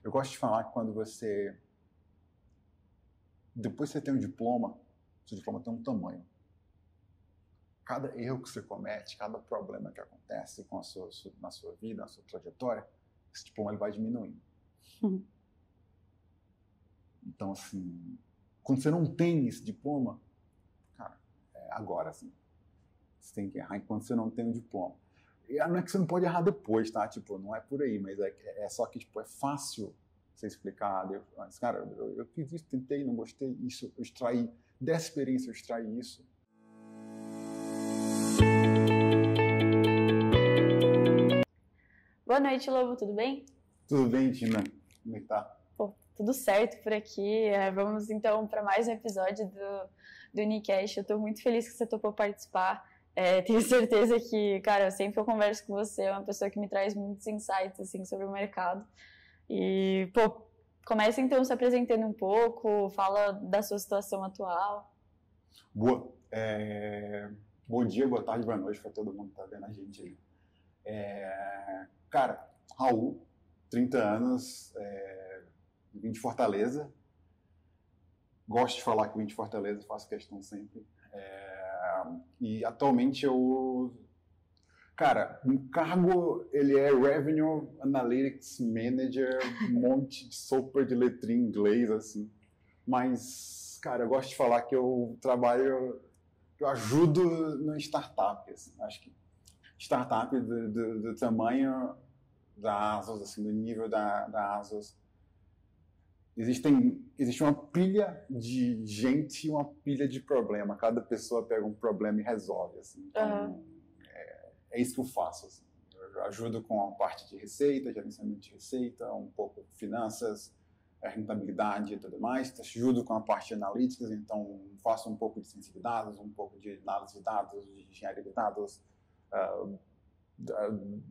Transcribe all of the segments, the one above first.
Eu gosto de falar que quando você... Depois que você tem um diploma, seu diploma tem um tamanho. Cada erro que você comete, cada problema que acontece na sua vida, na sua trajetória, esse diploma ele vai diminuindo. Então, assim, quando você não tem esse diploma, cara, é agora, assim, você tem que errar enquanto você não tem o diploma. E não é que você não pode errar depois, tá? Tipo, não é por aí, mas é só que, tipo, é fácil você explicar. Mas, cara, eu fiz isso, tentei, não gostei, isso, eu extraí, dessa experiência eu extraí isso. Boa noite, Lobo, tudo bem? Tudo bem, Tina? Como é que tá? Pô, tudo certo por aqui. Vamos então para mais um episódio do Unicast. Eu tô muito feliz que você topou participar. Tenho certeza que, cara, sempre eu converso com você, é uma pessoa que me traz muitos insights assim, sobre o mercado. E, pô, começa então se apresentando um pouco, fala da sua situação atual. Boa. Bom dia, boa tarde, boa noite para todo mundo que tá vendo a gente aí. Cara, Raul, 30 anos, vim de Fortaleza. Gosto de falar que vim de Fortaleza, faço questão sempre. E atualmente cara, o cargo, ele é Revenue Analytics Manager, um monte de software de letrinha em inglês, assim. Mas, cara, eu gosto de falar que eu trabalho, eu ajudo no startup, assim. Acho que startup do tamanho da ASUS, assim, do nível da ASUS, existe uma pilha de gente e uma pilha de problema. Cada pessoa pega um problema e resolve, assim. Então, é isso que eu faço, assim. Eu ajudo com a parte de receita, gerenciamento de receita, um pouco finanças, rentabilidade e tudo mais. Ajudo com a parte de analytics, então faço um pouco de ciência de dados, um pouco de análise de dados, de engenharia de dados, um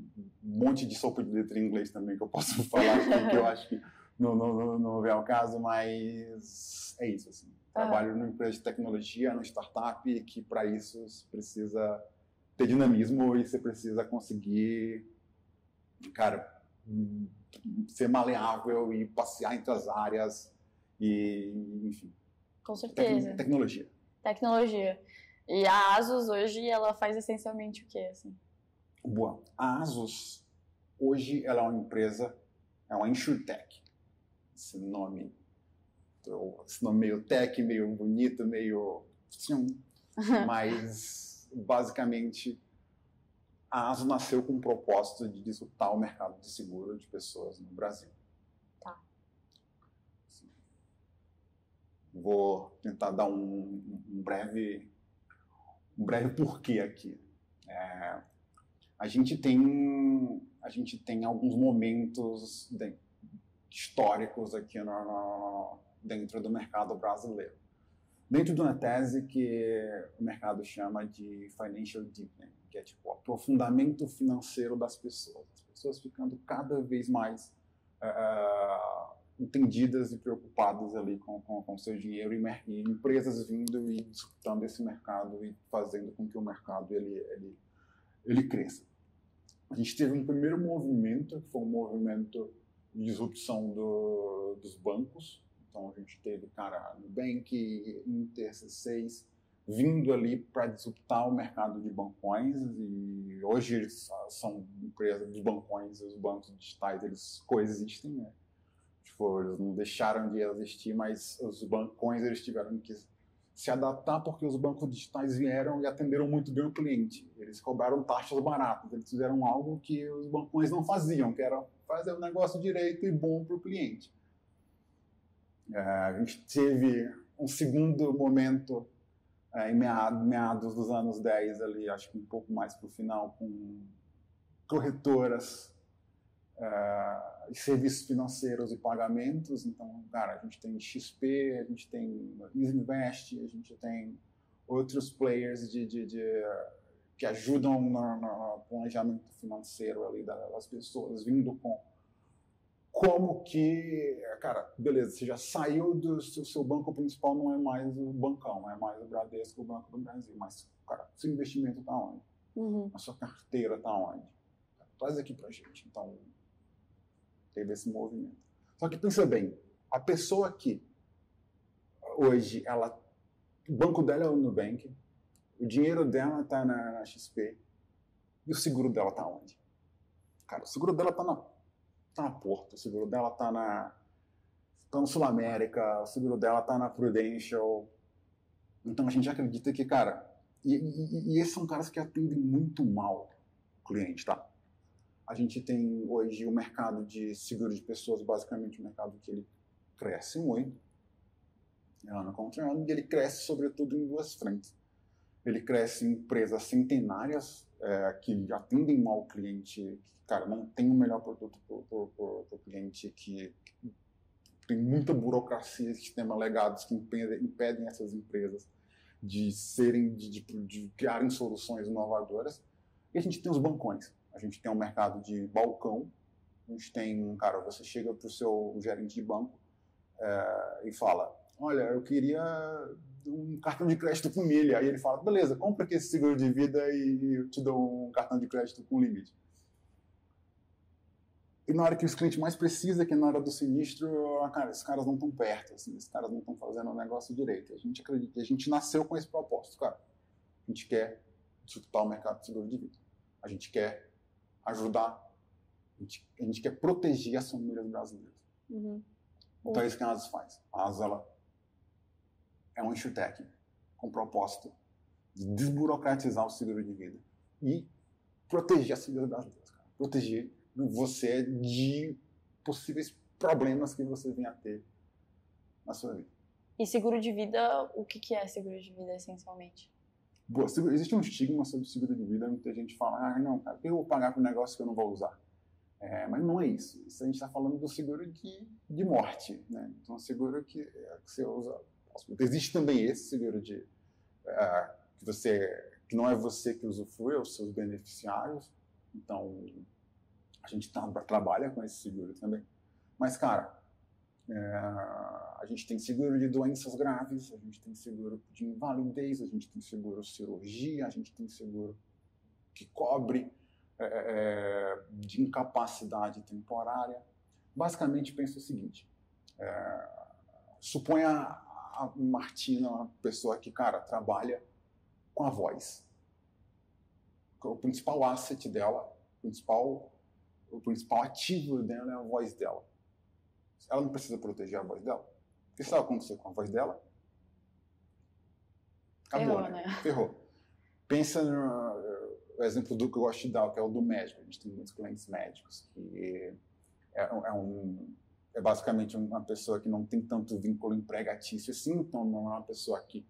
monte de sopa de letra em inglês também que eu posso falar, que eu acho que não é o caso, mas é isso, assim. Trabalho numa empresa de tecnologia, numa startup, que para isso você precisa ter dinamismo e você precisa conseguir, cara, ser maleável e passear entre as áreas e, enfim. Com certeza. Tecnologia. E a ASUS hoje, ela faz essencialmente o quê, assim? Boa. A ASUS, hoje, ela é uma empresa, é uma insurtech. Esse nome meio tech, meio bonito, meio... Mas, basicamente, a ASUS nasceu com o propósito de disruptar o mercado de seguro de pessoas no Brasil. Tá. Vou tentar dar um breve porquê aqui. A gente tem alguns momentos históricos aqui dentro do mercado brasileiro. Dentro de uma tese que o mercado chama de financial deepening, que é tipo o aprofundamento financeiro das pessoas. As pessoas ficando cada vez mais entendidas e preocupadas ali com seu dinheiro e empresas vindo e disputando esse mercado e fazendo com que o mercado ele cresça. A gente teve um primeiro movimento, que foi um movimento de disrupção dos bancos. Então a gente teve, cara, Nubank, Inter, C6, vindo ali para disruptar o mercado de bancões, e hoje eles são empresas dos bancões e os bancos digitais, eles coexistem, né? Tipo, eles não deixaram de existir, mas os bancões eles tiveram que se adaptar porque os bancos digitais vieram e atenderam muito bem o cliente. Eles cobraram taxas baratas, eles fizeram algo que os bancões não faziam, que era fazer o negócio direito e bom para o cliente. A gente teve um segundo momento em meados dos anos 10, ali, acho que um pouco mais para o final, com corretoras, serviços financeiros e pagamentos. Então, cara, a gente tem XP, a gente tem Isinvest, a gente tem outros players que ajudam no planejamento financeiro ali das pessoas, vindo com como que, cara, beleza, você já saiu do seu banco principal, não é mais o bancão, não é mais o Bradesco, o Banco do Brasil, mas, cara, seu investimento está onde? A sua carteira está onde? Traz aqui pra gente. Então, teve esse movimento. Só que pensa bem, a pessoa que hoje, o banco dela é o Nubank, o dinheiro dela está na XP, e o seguro dela está onde? Cara, o seguro dela está na Porto, o seguro dela está no Sul América, o seguro dela está na Prudential. Então a gente acredita que, cara, e esses são caras que atendem muito mal o cliente, tá? A gente tem hoje o mercado de seguro de pessoas, basicamente um mercado que ele cresce muito, ano contra ano, e ele cresce sobretudo em duas frentes. Ele cresce em empresas centenárias que atendem mal o cliente, que, cara, não tem o melhor produto para o cliente, que tem muita burocracia e sistemas legados que impedem essas empresas de criarem soluções inovadoras. E a gente tem os bancões. A gente tem um mercado de balcão. A gente tem, cara, você chega para o seu gerente de banco e fala, olha, eu queria um cartão de crédito com milha. Aí ele fala, beleza, compra aqui esse seguro de vida e eu te dou um cartão de crédito com limite. E na hora que os clientes mais precisam, que é na hora do sinistro, cara, esses caras não estão perto, assim, esses caras não estão fazendo o negócio direito. A gente acredita, a gente nasceu com esse propósito, cara. A gente quer disputar o mercado de seguro de vida. A gente quer ajudar, a gente quer proteger as famílias brasileiras. Uhum. Então é isso que a ASUS faz. A ASUS, ela é um insurtech com o propósito de desburocratizar o seguro de vida e proteger as famílias brasileiras, cara. Proteger você de possíveis problemas que você venha a ter na sua vida. E seguro de vida, o que é seguro de vida, essencialmente? Boa, existe um estigma sobre seguro de vida, muita gente fala, não, cara, eu vou pagar por um negócio que eu não vou usar. Mas não é isso. Isso a gente está falando do seguro de morte, né? Então, o seguro que você usa. Existe também esse seguro que não é você que usufrui, é os seus beneficiários. Então, a gente trabalha com esse seguro também. Mas, cara, a gente tem seguro de doenças graves, a gente tem seguro de invalidez, a gente tem seguro cirurgia, a gente tem seguro que cobre de incapacidade temporária. Basicamente, pensa o seguinte, suponha a Martina, uma pessoa que, cara, trabalha com a voz. O principal asset dela, o principal ativo dela é a voz dela. Ela não precisa proteger a voz dela. O que vai acontecer com a voz dela? Acabou, Ferrou, né? Ferrou. Pensa no exemplo que eu gosto de dar, que é o do médico. A gente tem muitos clientes médicos que é basicamente uma pessoa que não tem tanto vínculo empregatício assim, então não é uma pessoa que...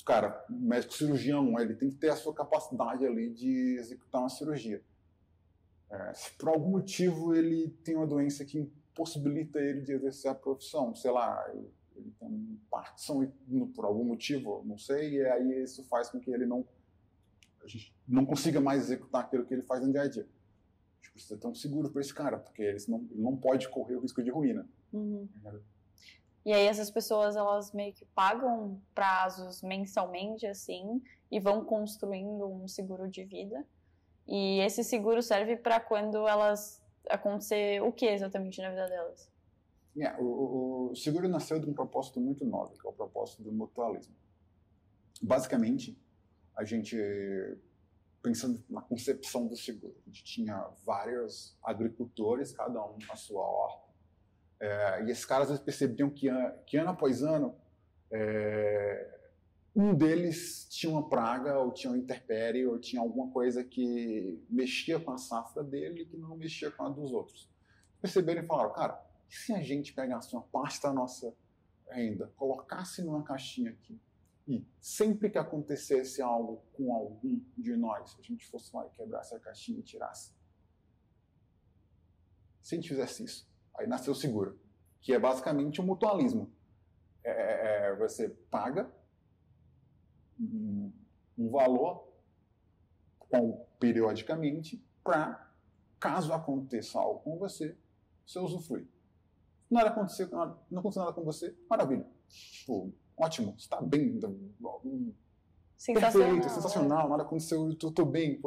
cara, médico cirurgião, ele tem que ter a sua capacidade ali de executar uma cirurgia. Se por algum motivo ele tem uma doença que impossibilita ele de exercer a profissão, sei lá, ele tem um Parkinson por algum motivo, não sei, e aí isso faz com que ele a gente não consiga mais executar aquilo que ele faz no dia a dia. A gente precisa ter um seguro para esse cara, porque ele não pode correr o risco de ruína. Uhum. E aí essas pessoas, elas meio que pagam prazos mensalmente, assim, e vão construindo um seguro de vida. E esse seguro serve para quando elas acontecer o que exatamente na vida delas? O seguro nasceu de um propósito muito nobre, que é o propósito do mutualismo. Basicamente, a gente, pensando na concepção do seguro, a gente tinha vários agricultores, cada um na sua horta, e esses caras eles percebiam que ano após ano, um deles tinha uma praga, ou tinha uma intempérie, ou tinha alguma coisa que mexia com a safra dele e que não mexia com a dos outros. Perceberam e falaram, cara, e se a gente pegasse uma parte da nossa renda, colocasse numa caixinha aqui, e sempre que acontecesse algo com algum de nós, a gente fosse lá e quebrasse a caixinha e tirasse? Se a gente fizesse isso, aí nasceu o seguro, que é basicamente um mutualismo. Você paga um valor periodicamente para, caso aconteça algo com você usufruir. Nada aconteceu, não aconteceu nada com você, maravilha. Tipo, ótimo, você está bem. Sensacional. Perfeito, sensacional, nada aconteceu, eu estou bem.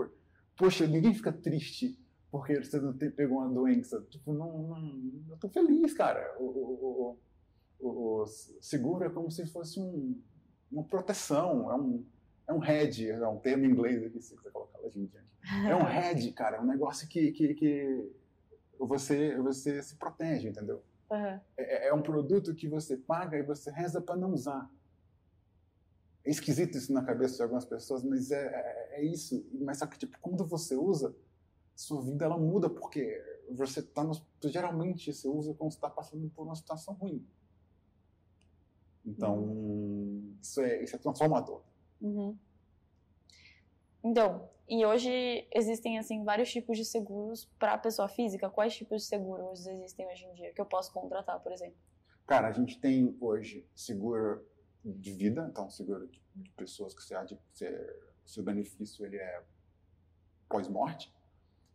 Poxa, ninguém fica triste porque você não pegou uma doença. Tipo, eu tô feliz, cara. O seguro é como se fosse uma proteção, é um hedge, é um termo em inglês aqui, se você colocar lá de diante. É um hedge, cara, é um negócio que você se protege, entendeu? Uhum. É um produto que você paga e você reza para não usar. É esquisito isso na cabeça de algumas pessoas, mas é isso. Mas só que, tipo, quando você usa, sua vida ela muda, porque você tá geralmente você usa quando você está passando por uma situação ruim. Então, isso é transformador. Uhum. Então, e hoje existem, assim, vários tipos de seguros para a pessoa física? Quais tipos de seguros existem hoje em dia que eu posso contratar, por exemplo? Cara, a gente tem hoje seguro de vida, então seguro de pessoas que seu benefício ele é pós-morte,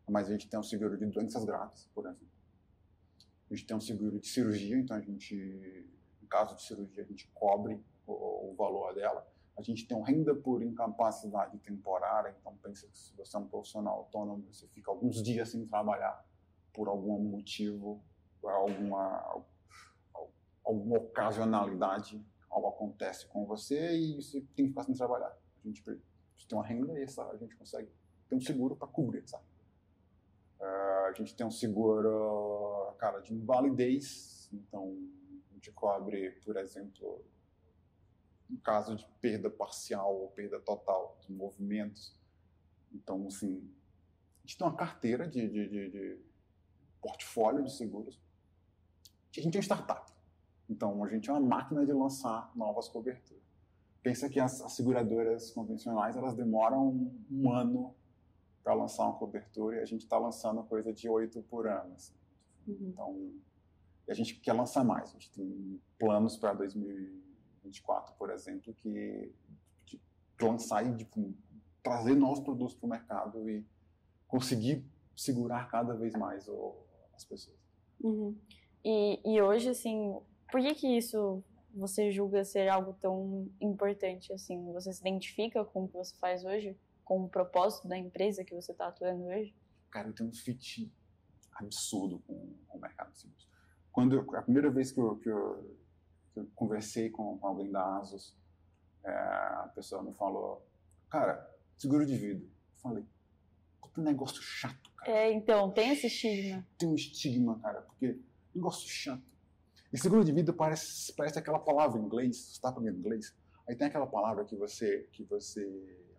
mas a gente tem um seguro de doenças graves, por exemplo. A gente tem um seguro de cirurgia, então a gente, em caso de cirurgia, a gente cobre o valor dela. A gente tem um renda por incapacidade temporária, então pensa que se você é um profissional autônomo, você fica alguns dias sem trabalhar por algum motivo, alguma ocasionalidade, algo acontece com você e você tem que ficar sem trabalhar. A gente tem uma renda e a gente consegue ter um seguro para cobrir, sabe? A gente tem um seguro, cara, de invalidez, então a gente cobre, por exemplo, em caso de perda parcial ou perda total de movimentos. Então, assim, a gente tem uma carteira de portfólio de seguros. A gente é uma startup. Então, a gente é uma máquina de lançar novas coberturas. Pensa que as seguradoras convencionais, elas demoram um ano para lançar uma cobertura e a gente está lançando coisa de 8 por ano. Assim. Então, a gente quer lançar mais. A gente tem planos para 2024, por exemplo, que de lançar e trazer novos produtos para o mercado e conseguir segurar cada vez mais as pessoas. Uhum. E hoje, assim, por que isso você julga ser algo tão importante, assim? Você se identifica com o que você faz hoje? Com o propósito da empresa que você está atuando hoje? Cara, eu tenho um fit absurdo com o mercado de seguros. A primeira vez que eu conversei com alguém da ASUS, a pessoa me falou, cara, seguro de vida. Eu falei, que negócio chato, cara. Então, tem esse estigma. Tem um estigma, cara, porque negócio chato. E seguro de vida parece aquela palavra em inglês, você está aprendendo inglês, aí tem aquela palavra que você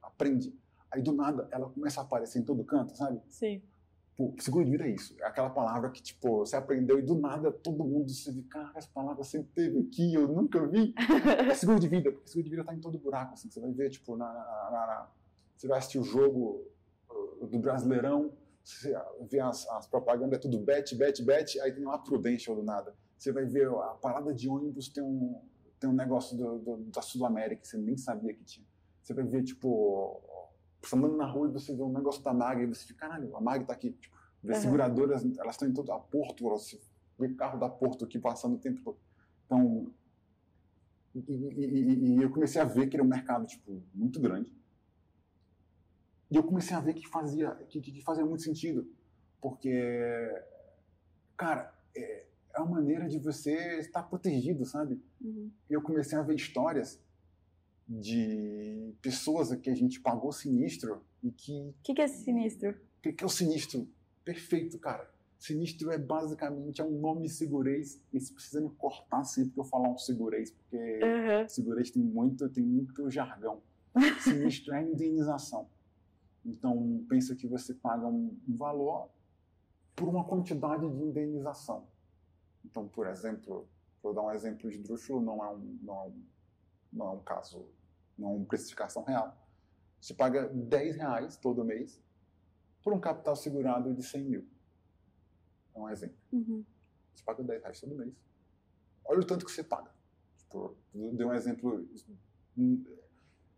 aprende, aí do nada ela começa a aparecer em todo canto, sabe? Sim. Pô, seguro de vida é isso. É aquela palavra que, tipo, você aprendeu e do nada todo mundo se vê, cara, essa palavra sempre teve aqui, eu nunca vi. É seguro de vida, porque seguro de vida tá em todo buraco, assim. Você vai ver, tipo, você vai assistir o jogo do Brasileirão, você vê as propagandas, é tudo bet, aí tem lá Prudential do nada. Você vai ver a parada de ônibus, tem um negócio da Sul-América que você nem sabia que tinha. Você vai ver, tipo, você andando na rua e você vê um negócio da Mag, e você fica, caralho, a Mag tá aqui. Tipo, vê seguradoras, elas estão em todo a Porto, você vê carro da Porto aqui passando o tempo todo. Então, e eu comecei a ver que era um mercado, tipo, muito grande. E eu comecei a ver que fazia muito sentido. Porque, cara, é uma maneira de você estar protegido, sabe? Uhum. E eu comecei a ver histórias de pessoas que a gente pagou sinistro e que... O que é sinistro? O que é o sinistro? Perfeito, cara. Sinistro é basicamente um nome segurez, e você precisa me cortar sempre que eu falar um segurez, porque segurez tem muito jargão. Sinistro é indenização. Então, pensa que você paga um valor por uma quantidade de indenização. Então, por exemplo, vou dar um exemplo esdrúxulo, não é um caso, não é uma precificação real. Você paga R$10 todo mês por um capital segurado de 100 mil. É um exemplo. Uhum. Você paga R$10 todo mês. Olha o tanto que você paga. Tipo, dei um exemplo,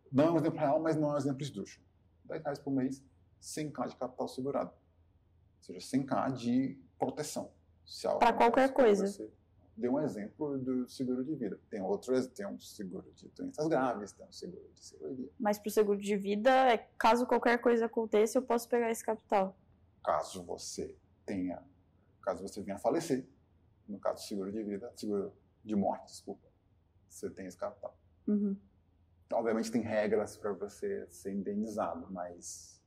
não é um exemplo real, mas não é um exemplo esdrúxulo. R$10 por mês, 100k de capital segurado. Ou seja, 100k de proteção. Para qualquer coisa. Você deu um exemplo do seguro de vida. Tem um seguro de doenças graves, tem um seguro de cirurgia. Mas para o seguro de vida, caso qualquer coisa aconteça, eu posso pegar esse capital. caso você venha a falecer, no caso do seguro de vida, seguro de morte, desculpa, você tem esse capital. Uhum. Obviamente tem regras para você ser indenizado, mas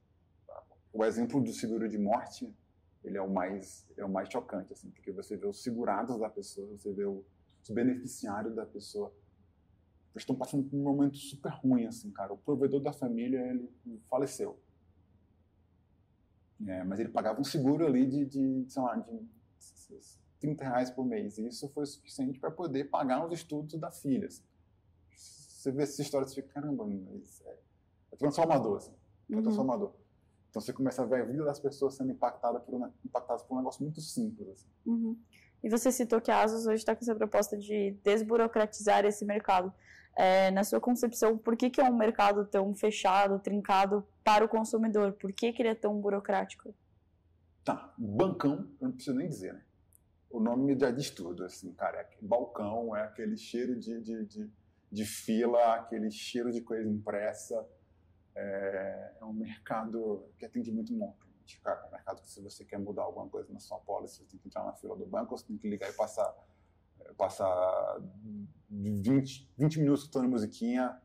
o exemplo do seguro de morte, ele é o mais chocante, assim, porque você vê os segurados da pessoa, você vê os beneficiários da pessoa, eles estão passando por um momento super ruim, assim, cara. O provedor da família, ele faleceu. Mas ele pagava um seguro ali sei lá, de R$30 por mês. E isso foi suficiente para poder pagar os estudos da filha. Assim. Você vê essa história e você fica, caramba, é transformador, assim. É transformador. Então você começa a ver a vida das pessoas sendo impactadas por um negócio muito simples. Assim. Uhum. E você citou que a ASUS hoje está com essa proposta de desburocratizar esse mercado. Na sua concepção, por que é um mercado tão fechado, trincado para o consumidor? Por que ele é tão burocrático? Tá, bancão, eu não preciso nem dizer, né? O nome já diz tudo, assim, cara. Balcão é aquele cheiro de fila, aquele cheiro de coisa impressa. É um mercado que atende muito monte. Cara, é um mercado que se você quer mudar alguma coisa na sua pólice, você tem que entrar na fila do banco, você tem que ligar e passar 20 minutos escutando musiquinha.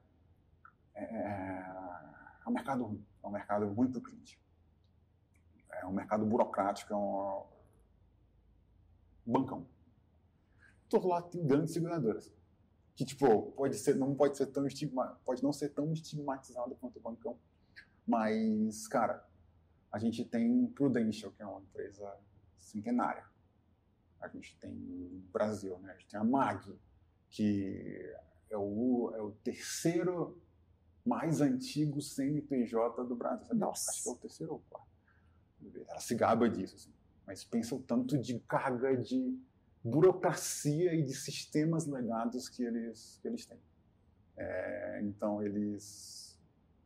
É um mercado ruim. É um mercado ruim para o cliente. É um mercado burocrático, é um bancão. Do outro lado tem grandes seguradoras. Que, tipo, pode não ser tão estigmatizado quanto o bancão. Mas, cara, a gente tem Prudential, que é uma empresa centenária. A gente tem o Brasil, né? A gente tem a MAG, que é o terceiro mais antigo CNPJ do Brasil. Sabe? Nossa. Acho que é o terceiro ou quarto. Ela se gaba disso, assim. Mas pensa o tanto de carga de burocracia e de sistemas legados que eles têm. Então, eles,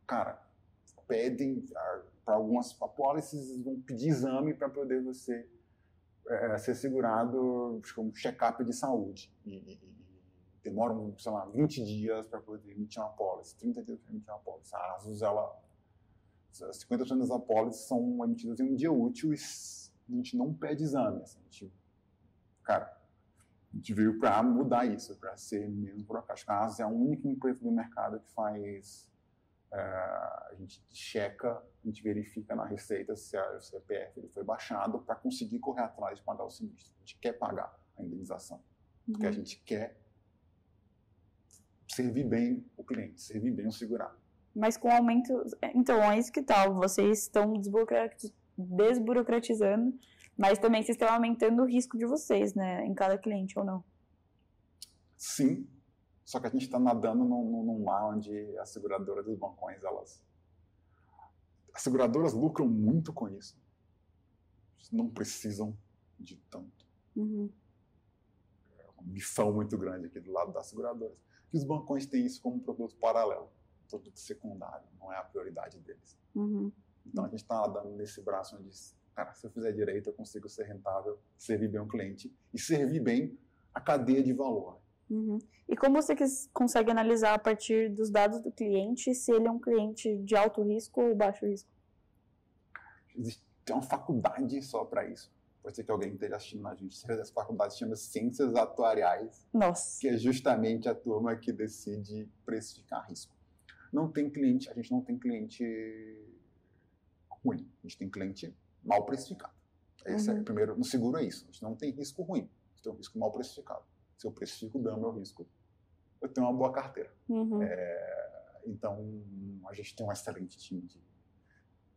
cara, pedem para algumas apólices, eles vão pedir exame para poder você ser segurado com um check-up de saúde. E demoram, sei lá, 20 dias para poder emitir uma apólice, 30 dias para emitir uma apólice. A ASUS, 50% das apólices são emitidas em um dia útil e a gente não pede exame. Assim, a gente veio para mudar isso, para ser menos burocrático. A ASUS é a única empresa do mercado que faz... a gente checa, a gente verifica na receita se o CPF ele foi baixado para conseguir correr atrás de pagar o sinistro. A gente quer pagar a indenização, porque a gente quer servir bem o cliente, servir bem o segurado. Mas com o aumento... Então, é isso que tal. Vocês estão desburocratizando, mas também vocês estão aumentando o risco de vocês, né? Em cada cliente, ou não? Sim. Só que a gente está nadando num mar onde as seguradoras dos bancões, as seguradoras lucram muito com isso. Não precisam de tanto. Uhum. É uma missão muito grande aqui do lado das seguradoras. E os bancões têm isso como produto paralelo, produto secundário, não é a prioridade deles. Uhum. Então a gente está nadando nesse braço onde, cara, se eu fizer direito, eu consigo ser rentável, servir bem o cliente e servir bem a cadeia de valor. Uhum. E como você consegue analisar a partir dos dados do cliente se ele é um cliente de alto risco ou baixo risco? Tem uma faculdade só para isso. Pode ser que alguém esteja assistindo a gente. Essa faculdade se chama Ciências Atuariais. Nossa. Que é justamente a turma que decide precificar risco. A gente não tem cliente ruim. A gente tem cliente mal precificado. Esse é, primeiro, no seguro é isso. A gente não tem risco ruim. A gente tem um risco mal precificado. Se eu precifico bem o meu risco, eu tenho uma boa carteira. Uhum. Então, a gente tem um excelente time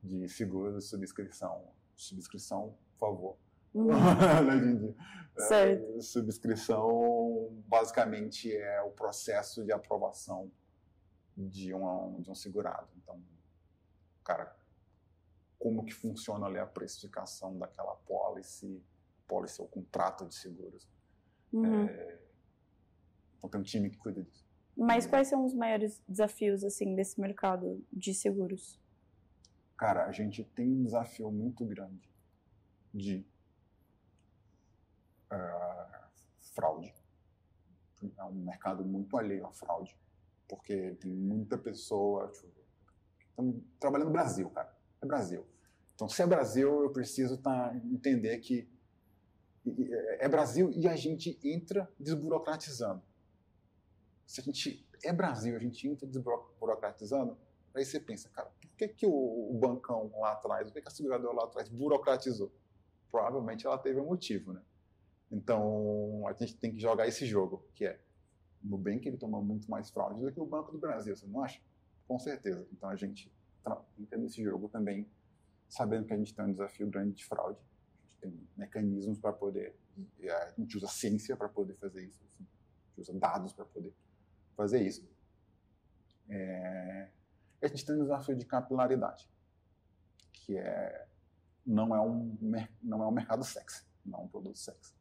de seguros de subscrição. Subscrição, por favor. Certo. Subscrição, basicamente, é o processo de aprovação de um segurado. Então, cara, como que funciona ali a precificação daquela pólice ou contrato de seguros. Uhum. Então tem um time que cuida disso. Mas quais são os maiores desafios assim desse mercado de seguros? Cara, a gente tem um desafio muito grande de fraude. É um mercado muito alheio à fraude, porque tem muita pessoa... Estamos trabalhando no Brasil, cara. É Brasil. Então, se é Brasil, eu preciso entender que é Brasil e a gente entra desburocratizando. Se a gente é Brasil, a gente entra desburocratizando, aí você pensa, cara, por que o bancão lá atrás, por que a seguradora lá atrás burocratizou? Provavelmente ela teve um motivo, né? Então, a gente tem que jogar esse jogo, que é o Nubank, ele toma muito mais fraude do que o Banco do Brasil, você não acha? Com certeza. Então, a gente entra nesse jogo também, sabendo que a gente tem um desafio grande de fraude. A gente tem mecanismos para poder, a gente usa ciência para poder fazer isso, assim, a gente usa dados para poder fazer isso. A gente tem um desafio de capilaridade, que não é um mercado sexy, não é um produto sexy.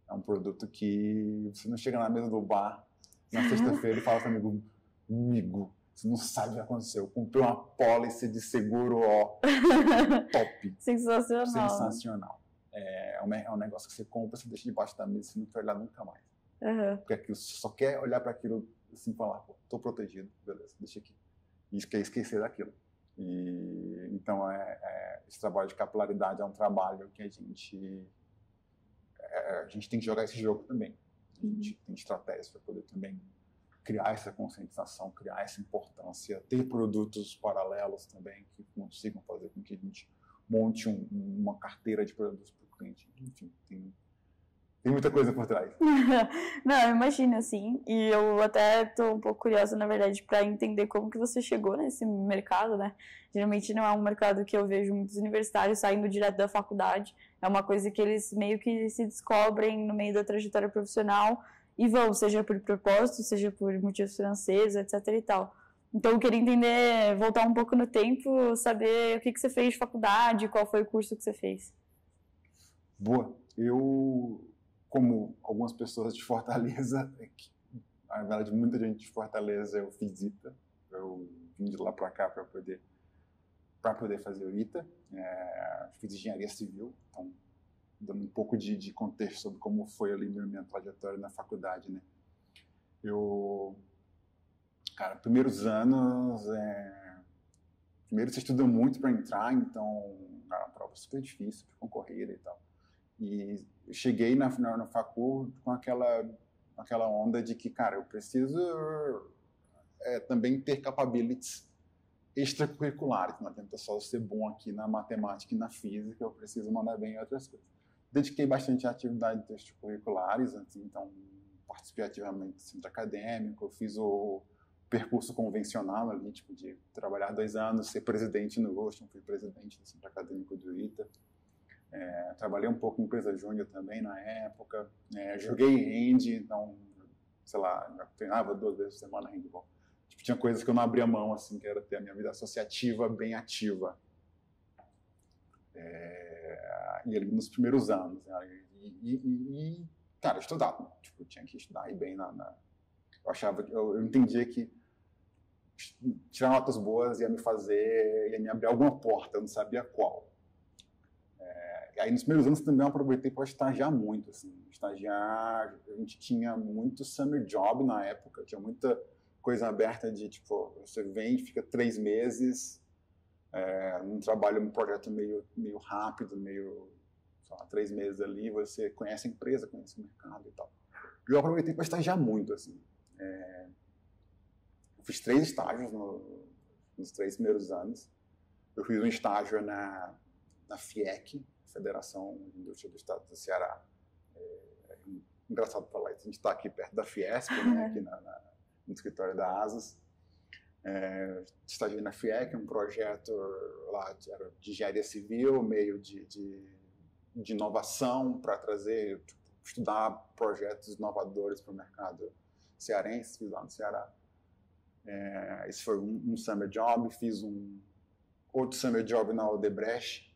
É um produto que você não chega na mesa do bar na sexta-feira e fala para amigo, você não sabe o que aconteceu. Eu comprei uma pólice de seguro, top. Sensacional. É um negócio que você compra, você deixa debaixo da mesa, você não quer olhar nunca mais. Porque aquilo, você só quer olhar para aquilo assim e falar, pô, tô protegido, beleza, deixa aqui. E quer esquecer daquilo. Então, esse trabalho de capilaridade é um trabalho que a gente tem que jogar esse jogo também. A gente tem estratégias para poder também criar essa conscientização, criar essa importância, ter produtos paralelos também que consigam fazer com que a gente monte uma carteira de produtos para o cliente. Enfim, tem muita coisa por trás. Não, eu imagino, assim, e eu até tô um pouco curiosa, na verdade, para entender como que você chegou nesse mercado, né? Geralmente não é um mercado que eu vejo muitos universitários saindo direto da faculdade, é uma coisa que eles meio que se descobrem no meio da trajetória profissional e vão, seja por propósito, seja por motivos financeiros, etc e tal. Então eu queria entender, voltar um pouco no tempo, saber o que você fez de faculdade, qual foi o curso que você fez. Boa. Eu, como algumas pessoas de Fortaleza, na verdade muita gente de Fortaleza, eu fiz ITA, eu vim de lá para cá para poder fazer o ITA, fiz engenharia civil, então dando um pouco de contexto sobre como foi ali minha trajetória na faculdade, né? Cara, primeiros anos, primeiro você estuda muito para entrar, então, cara, uma prova super difícil, concorrida e tal. E eu cheguei na facul com aquela onda de que, cara, eu preciso também ter capabilities extracurriculares, não adianta só ser bom aqui na matemática e na física, eu preciso mandar bem em outras coisas. Dediquei bastante a atividades extracurriculares, assim, então participei ativamente do centro acadêmico, eu fiz o percurso convencional ali, tipo, de trabalhar 2 anos, ser presidente no Ocean, fui presidente do centro acadêmico do ITA. Trabalhei um pouco em empresa júnior também na época, joguei hand, então, sei lá, eu treinava 2 vezes por semana handball. Tipo, tinha coisas que eu não abria mão, assim, que era ter a minha vida associativa bem ativa. E ali nos primeiros anos, né? Cara, estudava, tipo, eu tinha que estudar e bem eu achava que eu entendia que tirar notas boas ia me abrir alguma porta, eu não sabia qual. E aí nos primeiros anos também eu aproveitei para estagiar muito, assim, a gente tinha muito summer job na época, tinha muita coisa aberta de, tipo, você vem, fica 3 meses, num trabalho, um projeto meio rápido, sei lá, 3 meses ali, você conhece a empresa, conhece o mercado e tal. E eu aproveitei para estagiar muito, assim. Eu fiz 3 estágios nos 3 primeiros anos. Eu fiz um estágio na FIEC, Federação de Indústria do Estado do Ceará. Engraçado falar isso, a gente está aqui perto da Fiesp, né, aqui no escritório da ASUS. Estagiei na FIEC, um projeto lá de engenharia civil, meio de inovação, para trazer, estudar projetos inovadores para o mercado cearense, fiz lá no Ceará. Esse foi um summer job. Fiz outro summer job na Odebrecht,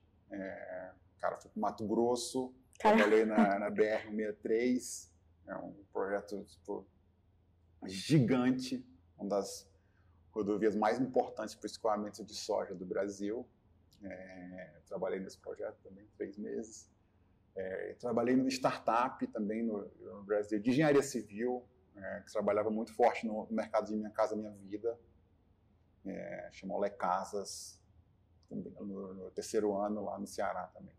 cara, fui para Mato Grosso, trabalhei na BR-163, um projeto tipo, gigante, uma das rodovias mais importantes para o escoamento de soja do Brasil. Trabalhei nesse projeto também 3 meses. Trabalhei numa startup também no Brasil de engenharia civil, que trabalhava muito forte no mercado de Minha Casa Minha Vida, chamou Le Casas. no terceiro ano lá no Ceará também.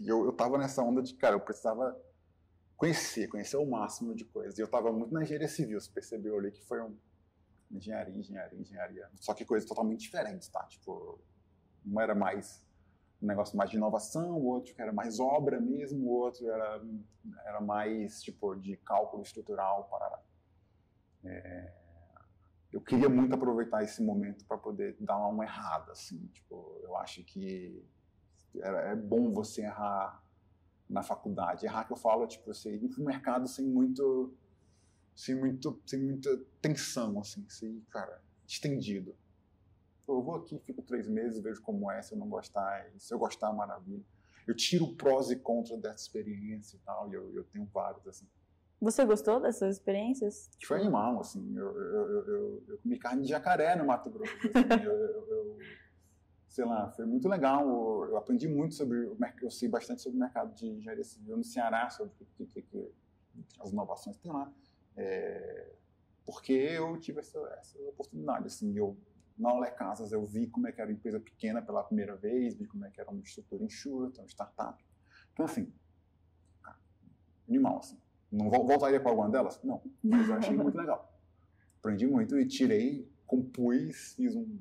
Eu tava nessa onda de, cara, eu precisava conhecer o máximo de coisas. E eu tava muito na engenharia civil, você percebeu ali que foi engenharia. Só que coisas totalmente diferentes, tá? Tipo, um era mais um negócio mais de inovação, o outro que era mais obra mesmo, o outro era mais, tipo, de cálculo estrutural, parará. Eu queria muito aproveitar esse momento para poder dar uma errada, assim, tipo, eu acho que é bom você errar na faculdade. Errar que eu falo, tipo, você ir pro mercado sem muita tensão, assim, cara, estendido. Eu vou aqui, fico 3 meses, vejo como é, se eu não gostar, e se eu gostar, maravilha. Eu tiro prós e contras dessa experiência e tal, e eu tenho vários, assim. Você gostou dessas experiências? Foi animal, assim, eu comi carne de jacaré no Mato Grosso, assim, sei lá, foi muito legal, eu aprendi muito sobre o mercado, eu sei bastante sobre o mercado de engenharia civil no Ceará, sobre as inovações que tem lá, porque eu tive essa oportunidade, assim, na Olé Casas eu vi como é que era uma empresa pequena pela primeira vez, vi como é que era uma estrutura enxuta, uma startup, então assim, animal, assim. Não voltaria para alguma delas? Não, mas eu achei muito legal. Aprendi muito e compus, fiz um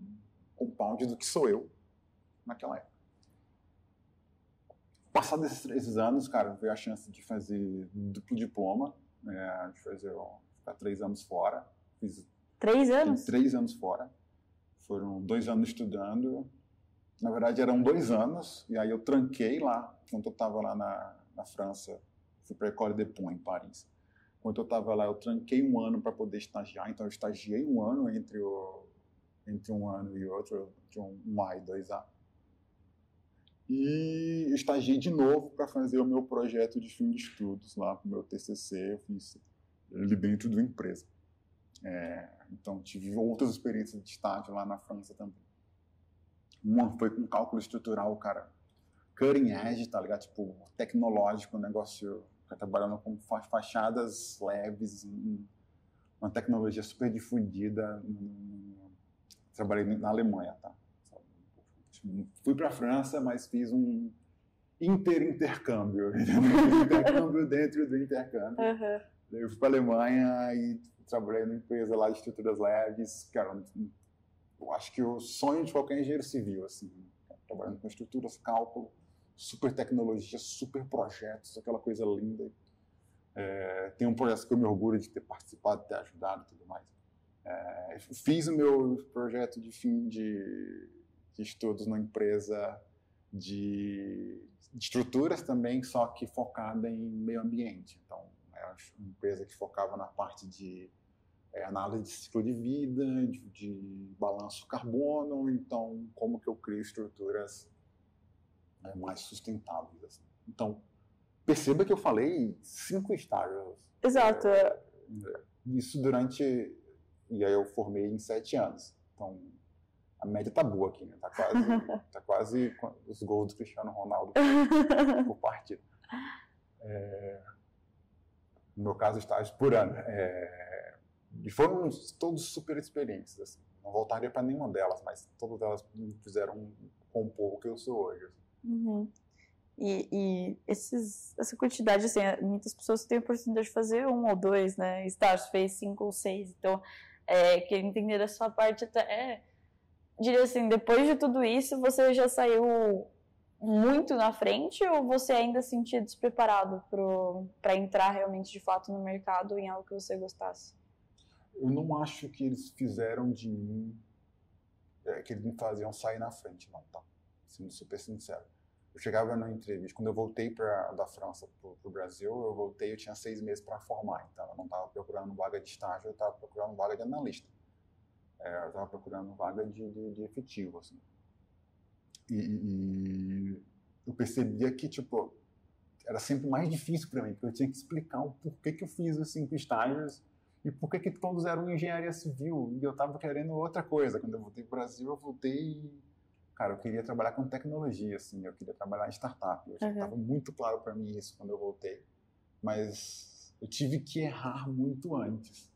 compound do que sou eu naquela época. Passados esses anos, cara, veio a chance de fazer duplo diploma, de ficar 3 anos fora. Fiz 3 anos? 3 anos fora. Foram 2 anos estudando. Na verdade, eram 2 anos, e aí eu tranquei lá, quando eu estava lá na França. Fui para a École des Ponts, em Paris. Quando eu estava lá, eu tranquei 1 ano para poder estagiar, então eu estagiei 1 ano entre um ano e outro, de 1A e 2A. E estagiei de novo para fazer o meu projeto de fim de estudos lá, o meu TCC, eu fiz ele dentro da empresa. Então, tive outras experiências de estágio lá na França também. Uma foi com cálculo estrutural, cara, cutting edge, tá ligado? Tipo, tecnológico, um negócio, trabalhando com fachadas leves, uma tecnologia super difundida. Trabalhei na Alemanha, tá? Fui para a França, mas fiz um intercâmbio, intercâmbio dentro do intercâmbio. Uhum. Eu fui para a Alemanha e trabalhei numa empresa lá de estruturas leves, cara, eu acho que o sonho de qualquer engenheiro civil, assim, trabalhando com estruturas, cálculo, super tecnologia, super projetos, aquela coisa linda. Tem um projeto que eu me orgulho de ter participado, de ter ajudado e tudo mais. Fiz o meu projeto de fim de estudos numa empresa de estruturas também, só que focada em meio ambiente. Então, era uma empresa que focava na parte de análise de ciclo de vida, de balanço carbono, então como que eu crio estruturas mais sustentáveis. Assim. Então, perceba que eu falei 5 estágios. Exato. Isso durante... E aí eu formei em 7 anos. Então, a média tá boa aqui, né? Tá quase os gols do Cristiano Ronaldo por partida. No meu caso, estágios por ano. E foram todos super experiências. Assim. Não voltaria para nenhuma delas, mas todas elas me fizeram compor o que eu sou hoje. Assim. Uhum. E essa quantidade, assim, muitas pessoas têm a oportunidade de fazer 1 ou 2, né? Estágios fez 5 ou 6. Então, queria entender da sua parte até... diria assim, depois de tudo isso, você já saiu muito na frente ou você ainda se sentia despreparado para entrar realmente de fato no mercado em algo que você gostasse? Eu não acho que eles fizeram de mim, que eles me faziam sair na frente, não, tá? Sendo super sincero. Eu chegava na entrevista, quando eu voltei da França para o Brasil, eu tinha 6 meses para formar, então eu não estava procurando vaga de estágio, eu estava procurando vaga de analista. Eu estava procurando vaga de efetivo, assim. E eu percebia que, tipo, era sempre mais difícil para mim, porque eu tinha que explicar o porquê que eu fiz os 5 estágios e porquê que todos eram engenharia civil, e eu estava querendo outra coisa. Quando eu voltei para o Brasil, eu voltei... Cara, eu queria trabalhar com tecnologia, assim, eu queria trabalhar em startup. Estava muito claro para mim isso quando eu voltei. Mas eu tive que errar muito antes.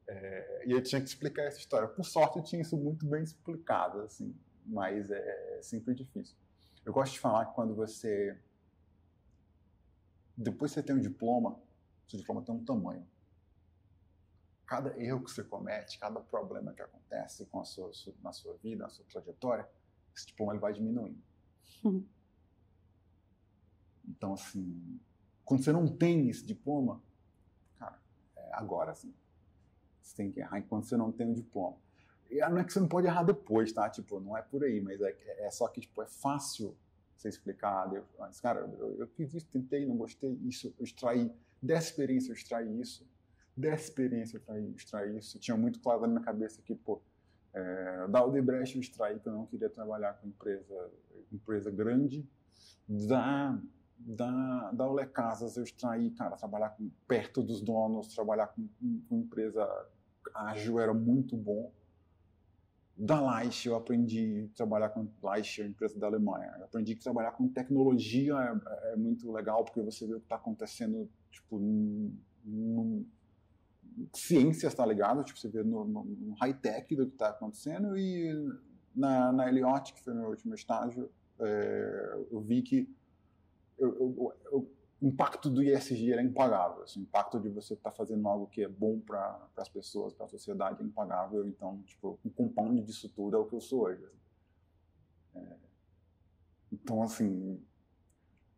E eu tinha que explicar essa história. Por sorte, eu tinha isso muito bem explicado, assim, mas é sempre difícil. Eu gosto de falar que quando você... Depois que você tem um diploma, seu diploma tem um tamanho. Cada erro que você comete, cada problema que acontece na sua vida, na sua trajetória, esse diploma ele vai diminuindo. Então, assim, quando você não tem esse diploma, cara, agora, assim, você tem que errar enquanto você não tem o diploma. E não é que você não pode errar depois, tá? Tipo, não é por aí, mas é só que, tipo, é fácil você explicar. Mas, cara, eu fiz isso, tentei, não gostei, isso, eu extraí, dessa experiência eu extraí isso, dessa experiência eu extraí isso. Eu tinha muito claro na minha cabeça que, pô, da Odebrecht eu extraí que eu não queria trabalhar com empresa grande, da Ole Casas eu extraí, cara, trabalhar perto dos donos, trabalhar com empresa ágil era muito bom. Da Leisch eu aprendi a trabalhar com Leisch, a empresa da Alemanha. Eu aprendi que trabalhar com tecnologia é muito legal, porque você vê o que está acontecendo, tipo, ciências, tá ligado? Tipo, você vê no high-tech do que está acontecendo, e na Eliott, que foi meu último estágio, eu vi que o impacto do ESG era impagável. Assim, o impacto de você estar fazendo algo que é bom para as pessoas, para a sociedade, é impagável. Então, tipo, o compound disso tudo é o que eu sou hoje. Então, assim,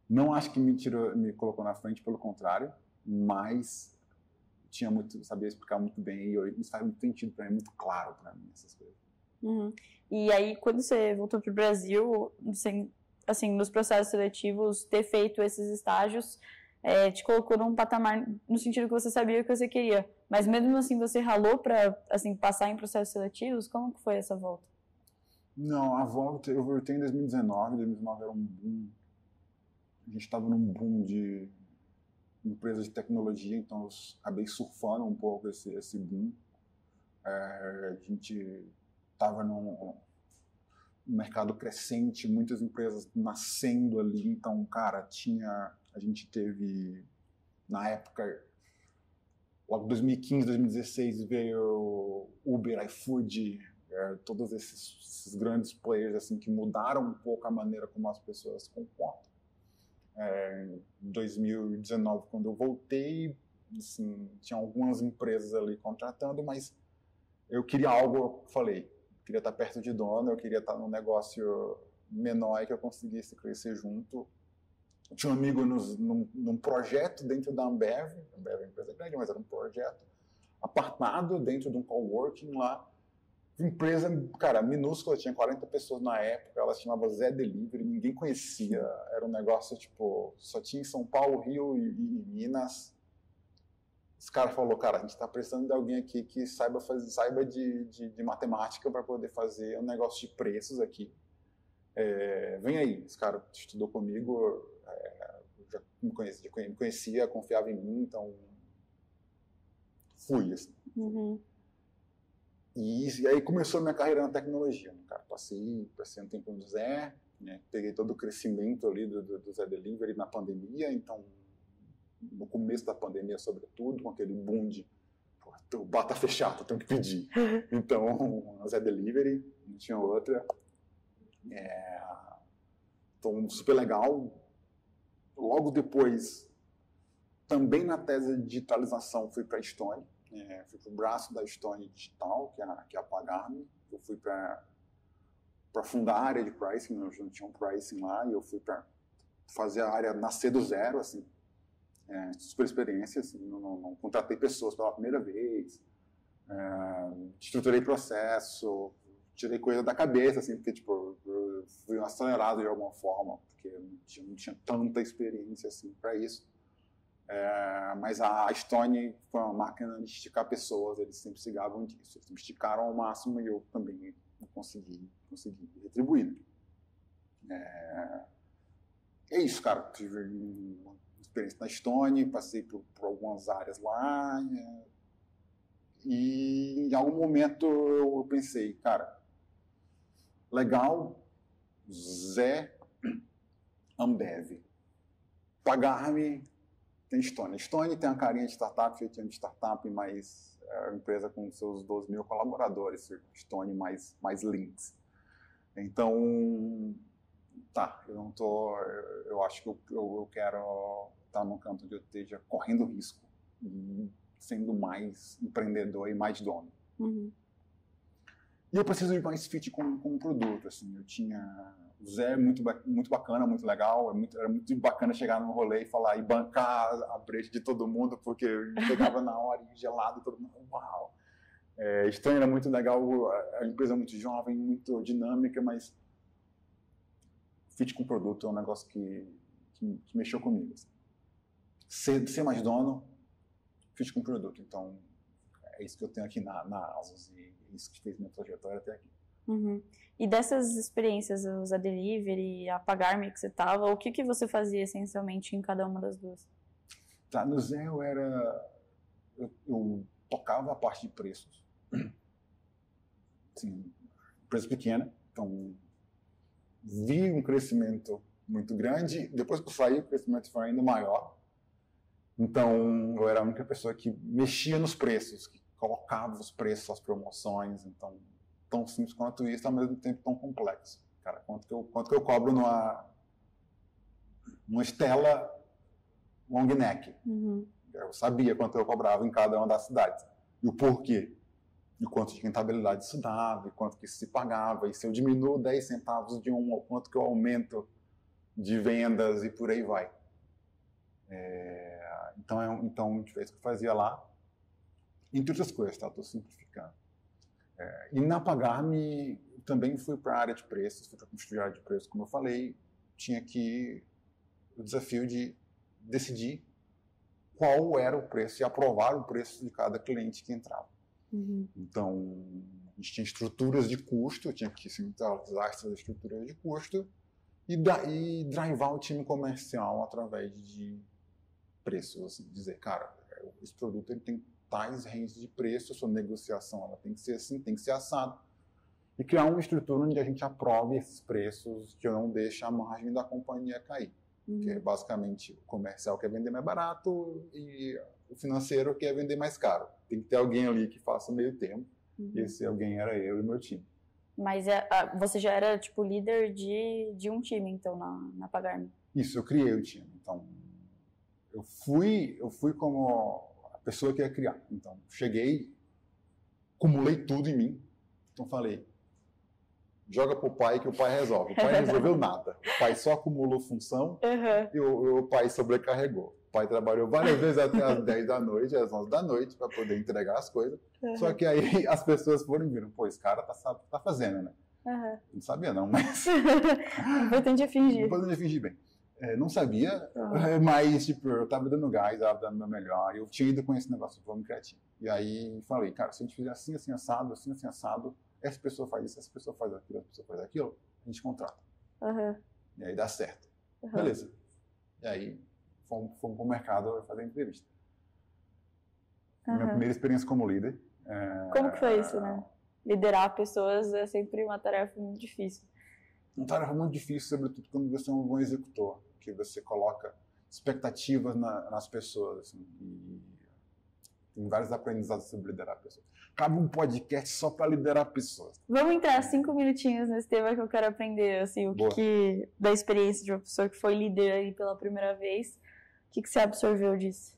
não acho que me colocou na frente, pelo contrário, mas sabia explicar muito bem, e isso faz muito sentido para mim, muito claro para mim, essas coisas. E aí, quando você voltou para o Brasil, assim, nos processos seletivos, ter feito esses estágios te colocou num patamar no sentido que você sabia o que você queria. Mas mesmo assim, você ralou para, assim, passar em processos seletivos? Como que foi essa volta? Não, a volta, eu voltei em 2019. 2019 era um boom. A gente estava num boom de empresas de tecnologia, então eu acabei surfando um pouco esse boom. A gente estava num mercado crescente, muitas empresas nascendo ali, então, cara, a gente teve, na época, logo 2015, 2016, veio Uber, iFood, todos esses grandes players, assim, que mudaram um pouco a maneira como as pessoas se comportam. Em 2019, quando eu voltei, assim, tinha algumas empresas ali contratando, mas eu queria algo, eu falei, queria estar perto de dono, eu queria estar num negócio menor e que eu conseguisse crescer junto. Eu tinha um amigo num projeto dentro da Ambev é uma empresa grande, mas era um projeto apartado dentro de um coworking lá. Empresa, cara, minúscula, tinha 40 pessoas na época, ela se chamava Zé Delivery, ninguém conhecia, era um negócio, tipo, só tinha em São Paulo, Rio e Minas. Os caras falaram, cara, a gente está precisando de alguém aqui que saiba de matemática para poder fazer um negócio de preços aqui. Vem aí. Esse cara estudou comigo, já me conhecia, confiava em mim, então fui, assim. E aí começou a minha carreira na tecnologia, né, cara? Passei um tempo no Zé, né? Peguei todo o crescimento ali do Zé Delivery na pandemia, então no começo da pandemia, sobretudo, com aquele boom de o bar tá fechado, tenho que pedir. Então, a Zé Delivery, não tinha outra. Então, super legal. Logo depois, também na tese de digitalização, fui para a Stone. Fui para o braço da Stone Digital, que é a Pagar.me. Eu fui para fundar a área de pricing, nós não tinha um pricing lá, e eu fui para fazer a área nascer do zero, assim. Super experiência, assim, não contratei pessoas pela primeira vez, estruturei processo, tirei coisa da cabeça, assim, porque tipo, eu fui acelerado de alguma forma, porque eu não tinha tanta experiência assim para isso. Mas a Stone foi uma máquina de esticar pessoas, eles sempre se gabavam disso, eles me esticaram ao máximo e eu também consegui retribuir. É isso, cara. Tive uma experiência na Stone, passei por algumas áreas lá, e em algum momento eu pensei, cara, legal, Zé, Ambev, Pagar.me, tem Stone. Stone tem uma carinha de startup, jeitinho de startup, mas é uma empresa com seus 12 mil colaboradores, Stone mais links. Então, tá, eu acho que eu quero estar num canto onde eu esteja correndo risco, e sendo mais empreendedor e mais dono. Uhum. E eu preciso de mais fit com o produto, assim, eu tinha... O Zé é muito bacana, muito legal, era muito bacana chegar no rolê e falar, e bancar a brecha de todo mundo, porque eu pegava na hora, gelado, todo mundo, uau! Estranho, era muito legal, a empresa é muito jovem, muito dinâmica, mas fit com o produto é um negócio que mexeu comigo. Assim. Ser mais dono, fit com o produto. Então, é isso que eu tenho aqui na Asus e isso que fez minha trajetória até aqui. Uhum. E dessas experiências, os a Delivery, a Pagar.me que você estava, o que você fazia essencialmente em cada uma das duas? Tá, no Zé eu tocava a parte de preços. Assim, empresa pequena, então vi um crescimento muito grande. Depois que eu saí, o crescimento foi ainda maior. Então, eu era a única pessoa que mexia nos preços, que colocava os preços, as promoções. Então, tão simples quanto isso, ao mesmo tempo tão complexo. Cara, quanto que eu cobro numa Stella long neck? Uhum. Eu sabia quanto eu cobrava em cada uma das cidades. E o porquê. E quanto de rentabilidade isso dava, e quanto que isso se pagava. E se eu diminuo 10 centavos de um, quanto que eu aumento de vendas e por aí vai. Então, a gente fez o que eu fazia lá. Entre outras coisas, tá? Estou simplificando. E na Pagar.me também fui para a área de preços, fui para a construir de preços, como eu falei, tinha que o desafio de decidir qual era o preço e aprovar o preço de cada cliente que entrava. Uhum. Então, a gente tinha estruturas de custo, tinha que centralizar essas estruturas de custo e drivar o time comercial através de preços, assim, dizer, cara, esse produto ele tem tais ranges de preço, a sua negociação ela tem que ser assim, tem que ser assado. E criar uma estrutura onde a gente aprove esses preços que não deixa a margem da companhia cair. Uhum. Que é basicamente o comercial quer vender mais barato e o financeiro quer vender mais caro. Tem que ter alguém ali que faça meio termo. Uhum. E esse alguém era eu e meu time. Mas você já era, tipo, líder de um time, então, na Pagar.me? Isso, eu criei o time. Então, eu fui como a pessoa que ia criar. Então, cheguei, acumulei tudo em mim. Então, falei, joga pro pai que o pai resolve. O pai não resolveu nada. O pai só acumulou função e o pai sobrecarregou. O pai trabalhou várias vezes até as 10 da noite, às 11 da noite, para poder entregar as coisas. Só que aí as pessoas foram e viram, pô, esse cara tá fazendo, né? Não sabia não, mas... Importante é fingir. Importante é fingir bem. Não sabia, mas tipo, eu tava dando gás, eu tava dando o meu melhor. Eu tinha ido com esse negócio, vamos criativo. E aí falei, cara, se a gente fizer assim, assim, assado, essa pessoa faz isso, essa pessoa faz aquilo, essa pessoa faz aquilo, a gente contrata. E aí dá certo. Beleza. E aí fomos pro mercado fazer entrevista. Minha primeira experiência como líder. Como que foi isso, né? Liderar pessoas é sempre uma tarefa muito difícil. Uma tarefa muito difícil, sobretudo quando você é um bom executor, que você coloca expectativas nas pessoas. Assim, e tem vários aprendizados sobre liderar pessoas. Cabe um podcast só para liderar pessoas. Vamos entrar 5 minutinhos nesse tema que eu quero aprender, assim, da experiência de uma pessoa que foi líder aí pela primeira vez. O que você absorveu disso?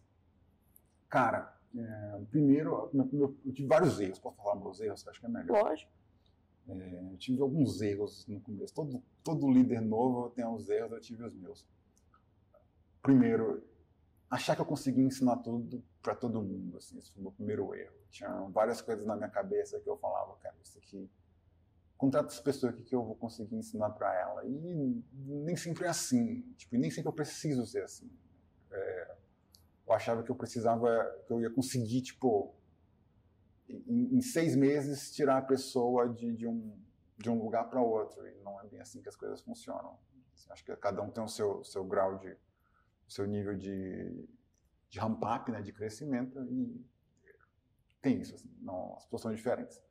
Cara, primeiro, eu tive vários erros. Posso falar meus erros? Acho que é melhor. Lógico. Eu tive alguns erros no começo. Todo líder novo tem uns erros, eu tive os meus. Primeiro, achar que eu conseguia ensinar tudo para todo mundo. Assim, esse foi o meu primeiro erro. Tinha várias coisas na minha cabeça que eu falava, cara, isso aqui... Contrata essa pessoa aqui que eu vou conseguir ensinar para ela. E nem sempre é assim. Tipo, nem sempre eu preciso ser assim. Eu achava que eu ia conseguir, tipo... Em 6 meses, tirar a pessoa de um lugar para outro. E não é bem assim que as coisas funcionam. Acho que cada um tem o seu grau o seu nível de ramp-up, né, de crescimento. E tem isso, assim, não, as pessoas são diferentes.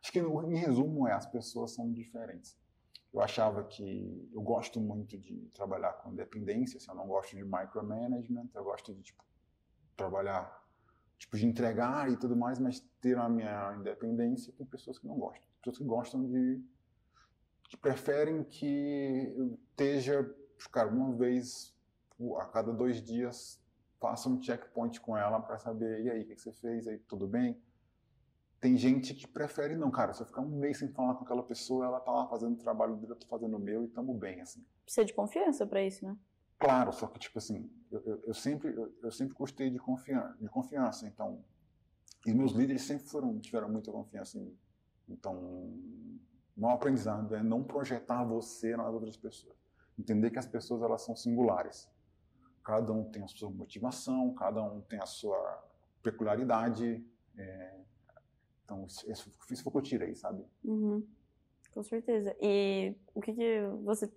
Acho que, em resumo, as pessoas são diferentes. Eu achava que... Eu gosto muito de trabalhar com independência. Assim, eu não gosto de micromanagement. Eu gosto de, tipo, trabalhar tipo, de entregar e tudo mais, mas ter a minha independência. Tem pessoas que não gostam. Pessoas que gostam que preferem que eu esteja, cara, uma vez a cada 2 dias, faça um checkpoint com ela para saber, e aí, o que você fez? Aí, tudo bem? Tem gente que prefere, não, cara, se eu ficar um mês sem falar com aquela pessoa, ela tá lá fazendo o trabalho dele, eu tô fazendo o meu e tamo bem, assim. Precisa de confiança para isso, né? Claro, só que, tipo assim, eu sempre gostei de confiança, então, e meus líderes sempre tiveram muita confiança em mim. Então, o maior aprendizado é não projetar você nas outras pessoas. Entender que as pessoas, elas são singulares. Cada um tem a sua motivação, cada um tem a sua peculiaridade. Então, isso foi o que eu tirei, sabe? Uhum. Com certeza. E o que você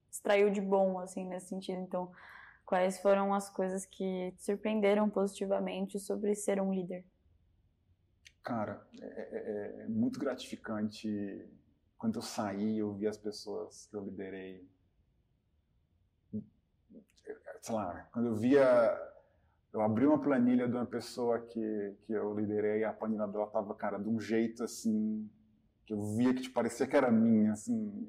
extraiu de bom, assim, nesse sentido? Então, quais foram as coisas que te surpreenderam positivamente sobre ser um líder? Cara, é muito gratificante quando eu saí, eu vi as pessoas que eu liderei. Sei lá, quando eu abri uma planilha de uma pessoa que eu liderei, a planilha dela tava, cara, de um jeito assim, que eu via que parecia que era minha, assim.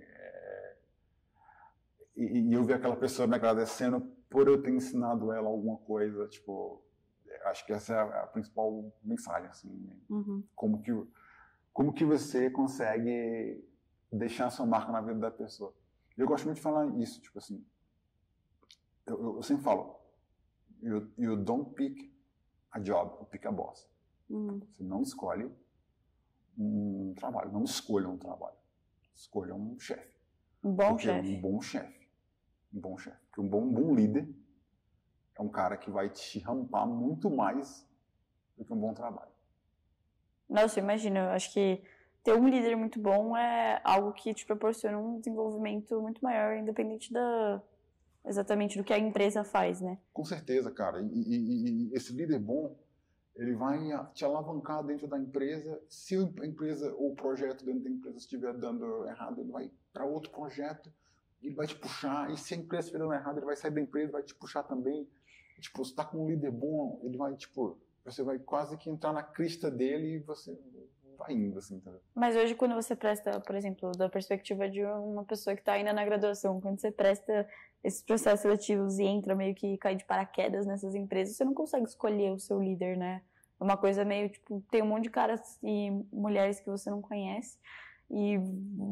E eu vi aquela pessoa me agradecendo por eu ter ensinado ela alguma coisa, tipo, acho que essa é a principal mensagem, assim. Uhum. Como que você consegue deixar sua marca na vida da pessoa? Eu gosto muito de falar isso, tipo assim, eu sempre falo, you don't pick a job, you pick a boss. Uhum. Você não escolhe um trabalho, não escolha um trabalho, escolha um chefe. Um bom chefe. Um bom chefe. Um bom chefe. Porque um bom líder é um cara que vai te rampar muito mais do que um bom trabalho. Nossa, imagina, eu acho que ter um líder muito bom é algo que te proporciona um desenvolvimento muito maior, independente exatamente do que a empresa faz, né? Com certeza, cara. E esse líder bom, ele vai te alavancar dentro da empresa. Se a empresa ou o projeto dentro da empresa estiver dando errado, ele vai para outro projeto, ele vai te puxar. E se a empresa estiver dando errado, ele vai sair da empresa, vai te puxar também. Tipo, você tá com um líder bom, ele vai, tipo, você vai quase que entrar na crista dele e você vai indo, assim, tá? Mas hoje, quando você presta, por exemplo, da perspectiva de uma pessoa que está ainda na graduação, quando você presta esses processos seletivos e entra meio que cai de paraquedas nessas empresas, você não consegue escolher o seu líder, né? É uma coisa meio, tipo, tem um monte de caras e mulheres que você não conhece e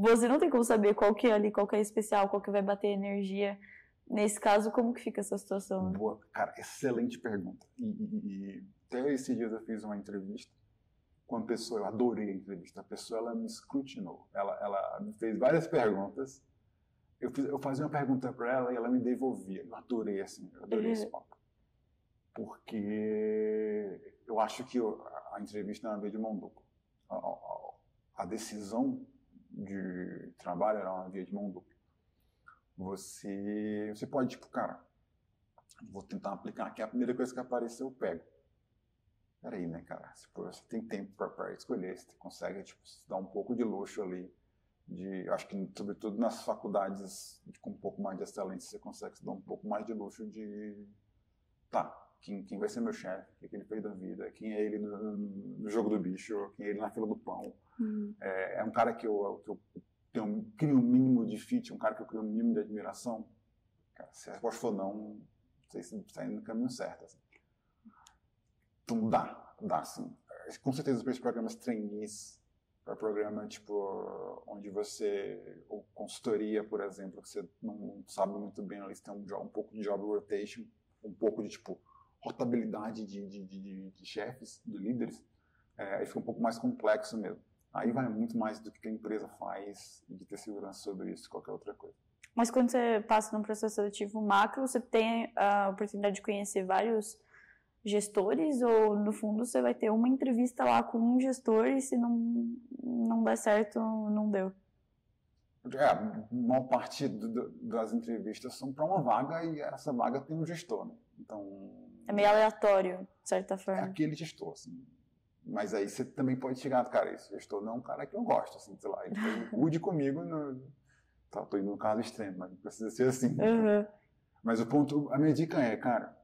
você não tem como saber qual que é ali, qual que é especial, qual que vai bater energia. Nesse caso, como que fica essa situação? Né? Boa, cara, excelente pergunta. E até esses dias eu fiz uma entrevista com uma pessoa, eu adorei a entrevista. A pessoa, ela me escrutinou, ela me fez várias perguntas. Eu fazia uma pergunta para ela e ela me devolvia. Eu adorei, assim, eu adorei esse papo. Porque eu acho que a entrevista é uma via de mão dupla. A decisão de trabalho era uma via de mão dupla. Você pode, tipo, cara, vou tentar aplicar aqui, a primeira coisa que aparecer eu pego. Peraí, né, cara? Você tem tempo para escolher, você consegue, tipo, dar um pouco de luxo ali. Acho que, sobretudo nas faculdades com um pouco mais de excelência, você consegue se dar um pouco mais de luxo de... Tá, quem vai ser meu chefe? O que ele fez da vida? Quem é ele no jogo do bicho? Quem é ele na fila do pão? Uhum. É um cara que eu crio um mínimo de fit, um cara que eu crio um mínimo de admiração. Cara, se a resposta for não sei se está indo no caminho certo. Assim. Então dá sim. Com certeza para esses programas trainees, para programa tipo onde você, ou consultoria, por exemplo, que você não sabe muito bem, eles têm um pouco de job rotation, um pouco de tipo rotabilidade de chefes, de líderes, aí fica um pouco mais complexo mesmo. Aí vai muito mais do que a empresa faz, de ter segurança sobre isso, qualquer outra coisa. Mas quando você passa num processo seletivo macro, você tem a oportunidade de conhecer vários gestores, ou no fundo você vai ter uma entrevista lá com um gestor e se não der certo, não deu? A maior parte das entrevistas são para uma vaga e essa vaga tem um gestor, né? Então... É meio aleatório, de certa forma. É aquele gestor, assim. Mas aí você também pode chegar, cara, esse gestor não é um cara que eu gosto, assim, sei lá, ele foi rude comigo, tá, tô indo no caso extremo, mas não precisa ser assim. Uhum. Mas a minha dica é, cara,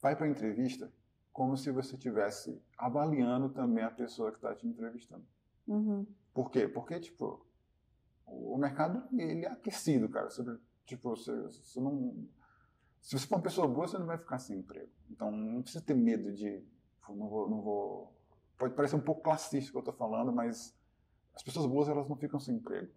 vai pra entrevista como se você estivesse avaliando também a pessoa que está te entrevistando. Por quê? Porque, tipo, o mercado, ele é aquecido, cara. Tipo, se você for uma pessoa boa, você não vai ficar sem emprego. Então, não precisa ter medo de... Não vou... Pode parecer um pouco classista o que eu estou falando, mas as pessoas boas, elas não ficam sem emprego.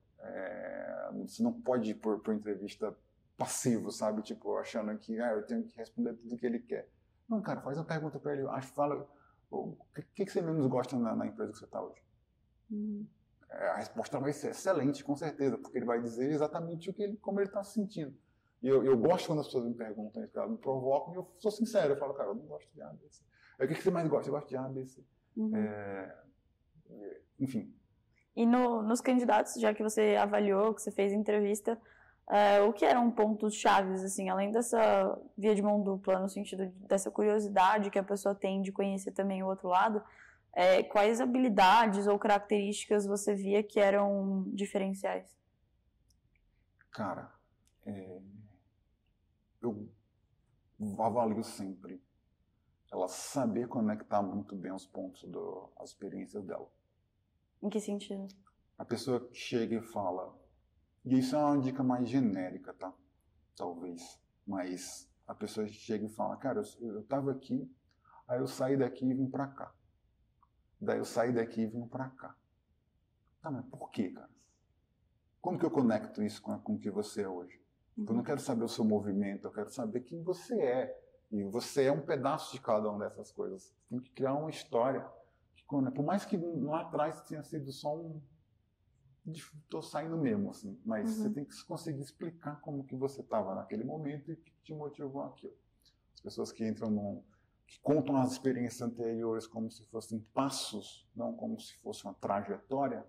Você não pode ir por entrevista passivo, sabe? Tipo, achando que eu tenho que responder tudo que ele quer. Não, cara, faz uma pergunta para ele. Fala, o que você menos gosta na empresa que você está hoje? A resposta vai ser excelente, com certeza, porque ele vai dizer exatamente como ele está se sentindo. E eu gosto quando as pessoas me perguntam, elas me provocam, e eu sou sincero, eu falo, cara, eu não gosto de A, B, C. O que você mais gosta? Eu gosto de A, B, C. Enfim. E nos candidatos, já que você avaliou, que você fez entrevista, o que eram pontos chaves, assim, além dessa via de mão dupla, no sentido dessa curiosidade que a pessoa tem de conhecer também o outro lado, quais habilidades ou características você via que eram diferenciais? Cara, eu avalio sempre ela saber conectar muito bem os pontos as experiências dela. Em que sentido? A pessoa chega e fala, e isso é uma dica mais genérica, tá? Talvez, mas a pessoa chega e fala, cara, eu tava aqui, aí eu saí daqui e vim pra cá. Daí eu saí daqui e vim pra cá. Tá, mas por quê, cara? Como que eu conecto isso com o que você é hoje? Eu não quero saber o seu movimento, eu quero saber quem você é. E você é um pedaço de cada uma dessas coisas. Você tem que criar uma história. Por mais que lá atrás tenha sido só estou saindo mesmo, assim. Mas você tem que conseguir explicar como que você estava naquele momento e o que te motivou aquilo. As pessoas que entram que contam as experiências anteriores como se fossem passos, não como se fosse uma trajetória,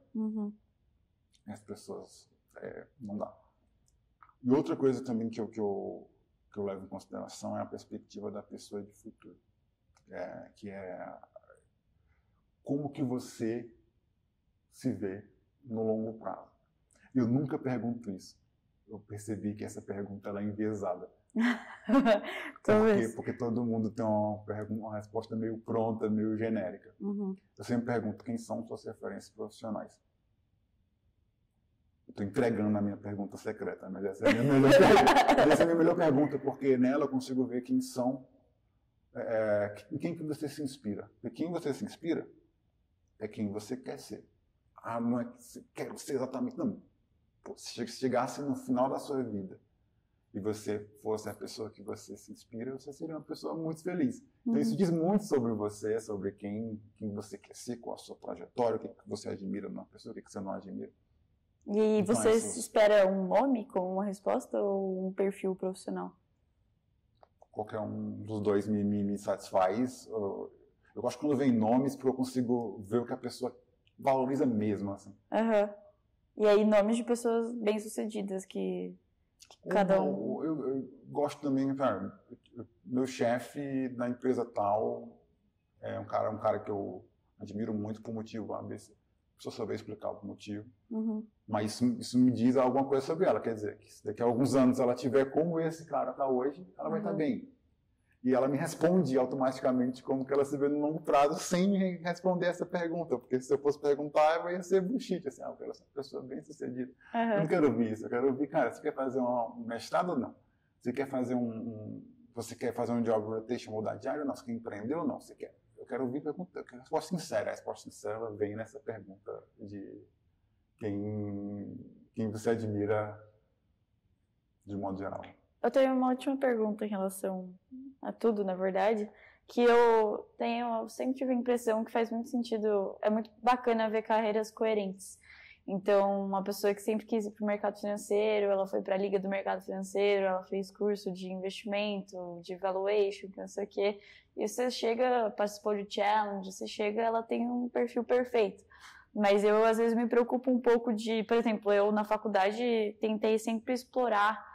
as pessoas não dá. E outra coisa também que eu levo em consideração é a perspectiva da pessoa de futuro, que é como que você se vê no longo prazo. Eu nunca pergunto isso. Eu percebi que essa pergunta ela é enviesada. Porque todo mundo tem uma resposta meio pronta, meio genérica. Eu sempre pergunto quem são suas referências profissionais. Estou entregando a minha pergunta secreta, mas essa é a minha melhor pergunta. Essa é a minha melhor pergunta, porque nela eu consigo ver quem são, em quem que você se inspira. E quem você se inspira é quem você quer ser. Não é que você quer ser exatamente, não. Pô, se chegasse no final da sua vida e você fosse a pessoa que você se inspira, você seria uma pessoa muito feliz. Então isso diz muito sobre você, sobre quem você quer ser, qual a sua trajetória, o que você admira numa pessoa, o que você não admira. E então, você espera um nome como uma resposta ou um perfil profissional? Qualquer um dos dois me satisfaz. Eu gosto quando vem nomes porque eu consigo ver o que a pessoa valoriza mesmo. Assim. E aí nomes de pessoas bem-sucedidas que cada um... Eu gosto também, cara, meu chefe na empresa tal é um cara que eu admiro muito por motivo ABC. Só saber explicar o motivo. Mas isso me diz alguma coisa sobre ela. Quer dizer, que se daqui a alguns anos ela tiver como esse cara está hoje, ela vai estar bem. E ela me responde automaticamente como que ela se vê no longo prazo sem me responder essa pergunta. Porque se eu fosse perguntar, eu ia ser bullshit. Assim, eu quero ser uma pessoa bem sucedida. Eu não quero ouvir isso. Eu quero ouvir, cara, você quer fazer um mestrado ou não? Você quer fazer você quer fazer um job rotation, mudar de área ou não? Você quer empreender ou não? Você quer? Eu quero ouvir pergunta. Eu quero resposta sincera. A resposta sincera vem nessa pergunta de quem você admira de modo geral. Eu tenho uma última pergunta em relação a tudo, na verdade, que eu sempre tive a impressão que faz muito sentido, é muito bacana ver carreiras coerentes. Então, uma pessoa que sempre quis ir para o mercado financeiro, ela foi para a Liga do Mercado Financeiro, ela fez curso de investimento, de valuation, não sei o quê, e você chega, participou de challenge, você chega, ela tem um perfil perfeito. Mas eu, às vezes, me preocupo um pouco por exemplo, eu na faculdade tentei sempre explorar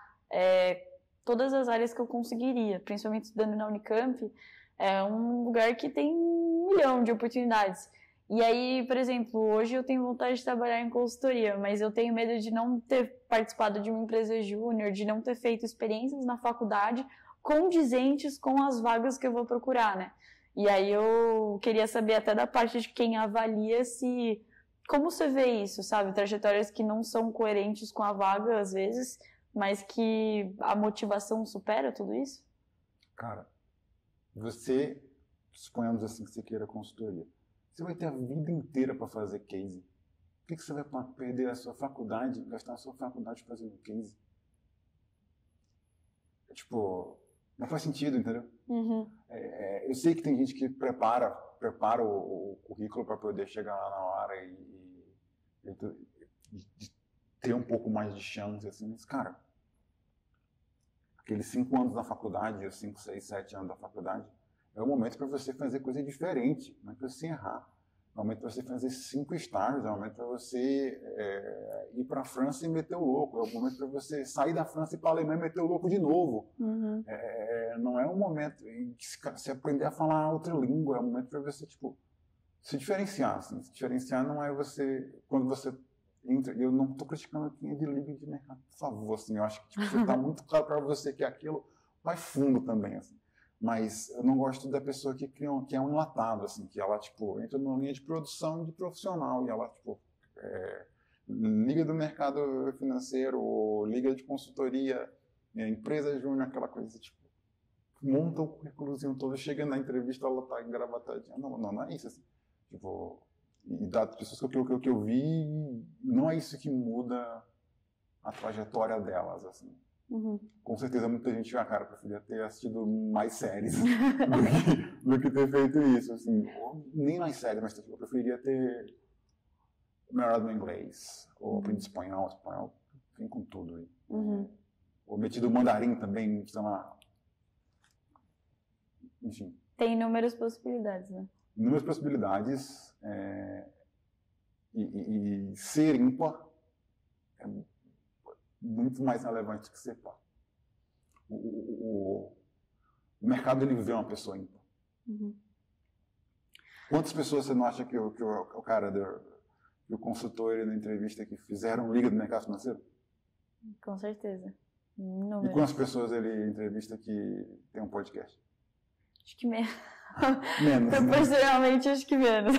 todas as áreas que eu conseguiria, principalmente estudando na Unicamp, é um lugar que tem 1 milhão de oportunidades. E aí, por exemplo, hoje eu tenho vontade de trabalhar em consultoria, mas eu tenho medo de não ter participado de uma empresa júnior, de não ter feito experiências na faculdade condizentes com as vagas que eu vou procurar, né? E aí eu queria saber até da parte de quem avalia se... Como você vê isso, sabe? Trajetórias que não são coerentes com a vaga, às vezes, mas que a motivação supera tudo isso? Cara, você, suponhamos assim que você queira consultoria, você vai ter a vida inteira para fazer case. Por que você vai perder a sua faculdade, gastar a sua faculdade fazendo case? Tipo, não faz sentido, entendeu? Eu sei que tem gente que prepara o currículo para poder chegar lá na hora e ter um pouco mais de chance, assim, mas, cara, aqueles 5 anos da faculdade, os 5, 6, 7 anos da faculdade, é o momento para você fazer coisa diferente, não é para você errar. É o momento para você fazer 5 estágios, é o momento para você ir para a França e meter o louco, é o momento para você sair da França e ir para a Alemanha e meter o louco de novo. Não é um momento em que se aprender a falar outra língua, é um momento para você, tipo, se diferenciar. Assim. Se diferenciar não é você, quando você entra, eu não estou criticando quem é de líder de mercado, por favor, assim, eu acho que tipo, está muito claro para você que aquilo vai fundo também, assim. Mas eu não gosto da pessoa que é um enlatado, assim, que ela, tipo, entra numa linha de produção de profissional e ela, tipo, liga do mercado financeiro, ou liga de consultoria, empresa júnior, aquela coisa, tipo, monta o currículozinho todo, chega na entrevista, ela tá engravatadinha. Não é isso, assim. Tipo, e das pessoas que eu vi, não é isso que muda a trajetória delas, assim. Com certeza muita gente, cara, preferia ter assistido mais séries do que ter feito isso, assim. Nem mais séries, mas eu preferia ter melhorado no inglês, ou aprendido espanhol vem com tudo aí. Ou metido o mandarim também, sei lá. Enfim. Tem inúmeras possibilidades, né? Inúmeras possibilidades, e ser ímpar é muito mais relevante que ser par. O mercado, ele vê uma pessoa ímpar. Quantas pessoas você não acha que o cara o consultor na entrevista que fizeram liga do mercado financeiro? Com certeza. E quantas pessoas ele entrevista que tem um podcast? Acho que menos. Menos. Proporcionalmente, acho que menos.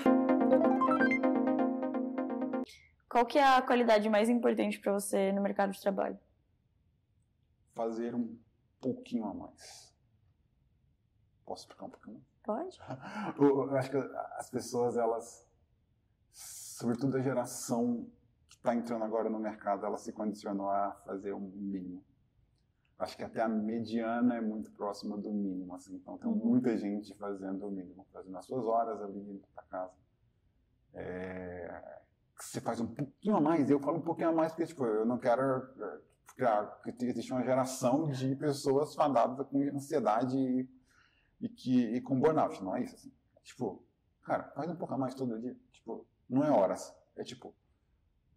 Qual que é a qualidade mais importante para você no mercado de trabalho? Fazer um pouquinho a mais. Posso explicar um pouquinho mais? Pode. Eu acho que as pessoas, elas, sobretudo a geração que está entrando agora no mercado, ela se condicionou a fazer um mínimo. Acho que até a mediana é muito próxima do mínimo, assim. Então tem muita gente fazendo o mínimo, fazendo as suas horas ali indo para casa. Você faz um pouquinho a mais, eu falo um pouquinho a mais porque tipo, eu não quero que exista uma geração de pessoas fadadas com ansiedade e com burnout, não é isso, assim. Tipo, cara, faz um pouco a mais todo dia, tipo, não é horas, é tipo,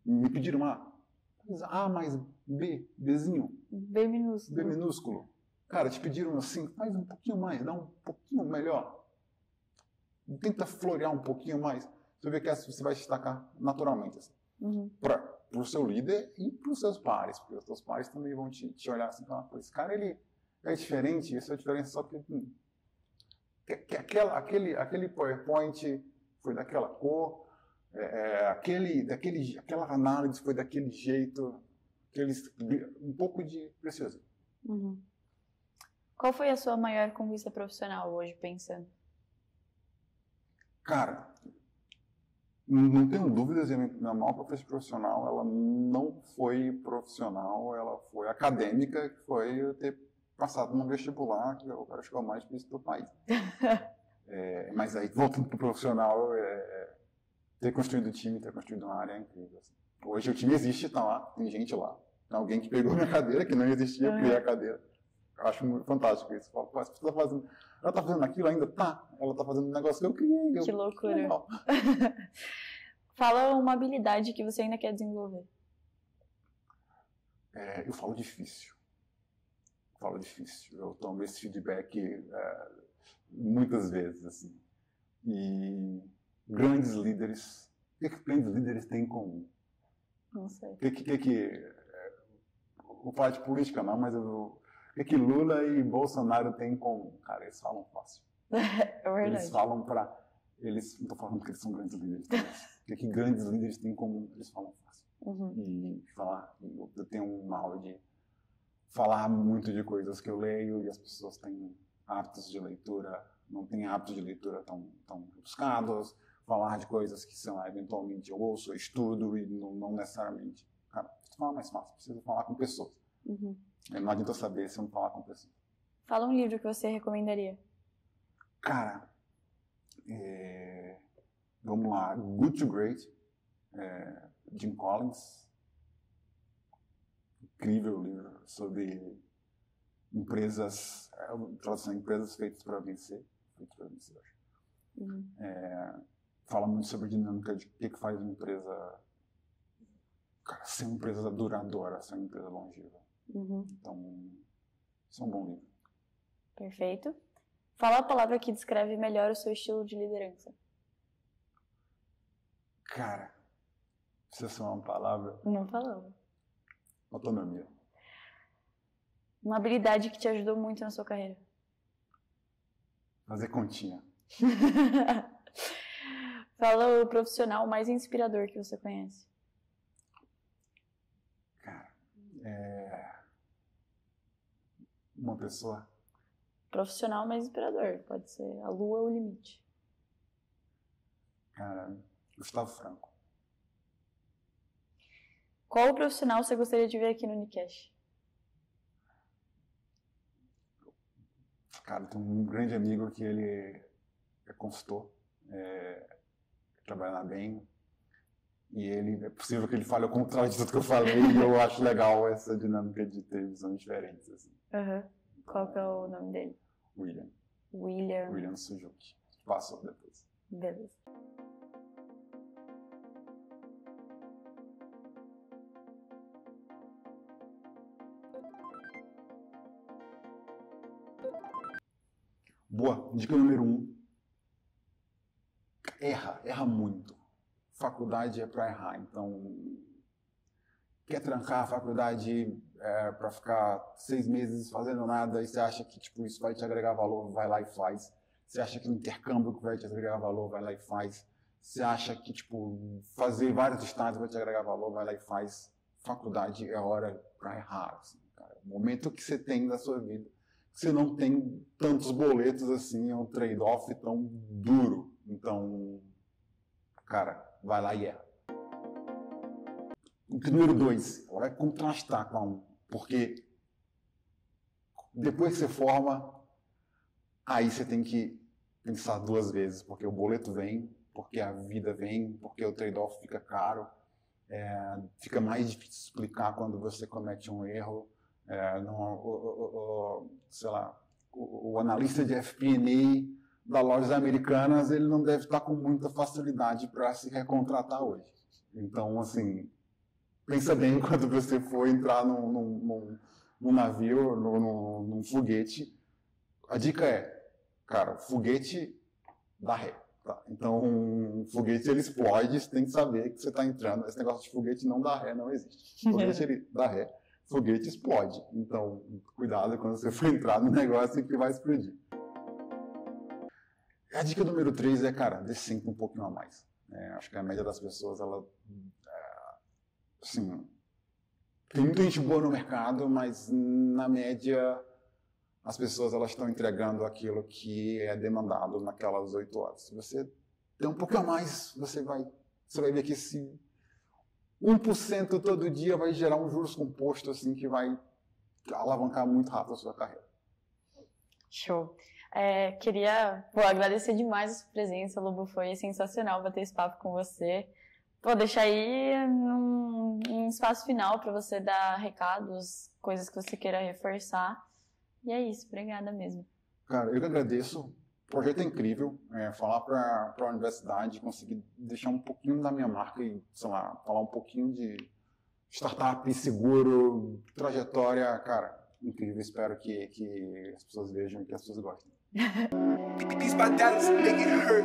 me pediram A mais B, Bzinho. B minúsculo. B minúsculo. Cara, te pediram assim, faz um pouquinho mais, dá um pouquinho melhor. Tenta florear um pouquinho mais. Você vê que você vai destacar naturalmente. Assim. Para o seu líder e para os seus pares. Porque os seus pares também vão te olhar assim e falar, pô, esse cara ele é diferente, isso é diferente só porque aquele PowerPoint foi daquela cor, aquela análise foi daquele jeito, um pouco de precioso. Qual foi a sua maior conquista profissional hoje, pensando? Cara, não tenho dúvidas, a minha maior conquista profissional, ela não foi profissional, ela foi acadêmica, que foi eu ter passado no vestibular, que eu acho que é o mais difícil do país. Mas aí, voltando para o profissional, ter construído o time, ter construído uma área é incrível. Assim. Hoje o time existe, tá lá, tem gente lá. Tem alguém que pegou minha cadeira, que não existia, eu criei a cadeira. Eu acho muito fantástico isso. Ela tá fazendo aquilo ainda? Tá. Ela tá fazendo um negócio que eu criei. Que loucura. Fala uma habilidade que você ainda quer desenvolver. Eu falo difícil. Eu tomo esse feedback muitas vezes, assim. E grandes líderes, o que grandes líderes têm em comum? Não sei. Vou falar de política não, mas o que Lula e Bolsonaro têm em comum? Cara, eles falam fácil. É verdade. Eles falam para... Eles, não estou falando que eles são grandes líderes, mas o que grandes líderes têm em comum, eles falam fácil. E falar, eu tenho uma aula de falar muito de coisas que eu leio e as pessoas têm hábitos de leitura, não têm hábitos de leitura tão rebuscados, falar de coisas que, sei lá, eventualmente eu ouço, eu estudo e não necessariamente. Cara, precisa falar mais fácil, precisa falar com pessoas. Não adianta eu saber se eu não falar com pessoas. Fala um livro que você recomendaria. Cara, vamos lá, Good to Great, Jim Collins. Incrível livro sobre empresas, tradução empresas feitas para vencer, eu acho. Fala muito sobre a dinâmica de o que faz uma empresa, cara, ser uma empresa duradoura, ser uma empresa longeva. Então, isso é um bom livro. Perfeito. Fala a palavra que descreve melhor o seu estilo de liderança. Cara, precisa ser uma palavra? Não falamos. Autonomia. Uma habilidade que te ajudou muito na sua carreira. Fazer continha. Fala o profissional mais inspirador que você conhece. Cara, uma pessoa... Profissional mais inspirador. Pode ser a lua ou o limite. Cara, Gustavo Franco. Qual profissional você gostaria de ver aqui no Unicast? Cara, tem um grande amigo que ele é consultor, trabalha na Bain, e ele, é possível que ele fale o contrário de tudo que eu falei, e eu acho legal essa dinâmica de ter visões diferentes. Assim. Qual que é o nome dele? William Suzuki. Passou depois. Beleza. Boa. Dica número 1. Erra muito. Faculdade é para errar. Então, quer trancar a faculdade para ficar 6 meses fazendo nada e você acha que tipo, isso vai te agregar valor, vai lá e faz. Você acha que o intercâmbio que vai te agregar valor, vai lá e faz. Você acha que tipo, fazer vários estágios vai te agregar valor, vai lá e faz. Faculdade é hora para errar. Assim, cara. O momento que você tem da sua vida, você não tem tantos boletos assim, é um trade-off tão duro. Então, cara, vai lá e erra. Número 2, ela vai contrastar com a 1, porque depois que você forma, aí você tem que pensar 2 vezes, porque o boleto vem, porque a vida vem, porque o trade-off fica caro, fica mais difícil explicar quando você comete um erro. Sei lá, o analista de FP&A das lojas americanas, ele não deve estar com muita facilidade para se recontratar hoje. Então, assim, pensa bem quando você for entrar num navio, num foguete. A dica é, cara, foguete dá ré. Tá? Então, um foguete ele explode, você tem que saber que você está entrando. Esse negócio de foguete não dá ré, não existe. Foguete ele dá ré. Foguete explode. Então, cuidado quando você for entrar no negócio que vai explodir. A dica número 3 é, cara, dê sempre um pouquinho a mais. Acho que a média das pessoas, ela... assim, tem muita gente boa no mercado, mas na média as pessoas elas estão entregando aquilo que é demandado naquelas 8 horas. Se você der um pouquinho a mais, você vai ver que esse 1% todo dia vai gerar um juros composto assim, que vai alavancar muito rápido a sua carreira. Show. Queria agradecer demais a sua presença, Lobo. Foi sensacional bater esse papo com você. Vou deixar aí um espaço final para você dar recados, coisas que você queira reforçar. E é isso, obrigada mesmo. Cara, eu que agradeço. O projeto é incrível. Falar para a universidade, conseguir deixar um pouquinho da minha marca e, sei lá, falar um pouquinho de startup, seguro, trajetória, cara, incrível. Espero que as pessoas vejam e que as pessoas gostem. These my dollars make it hurt.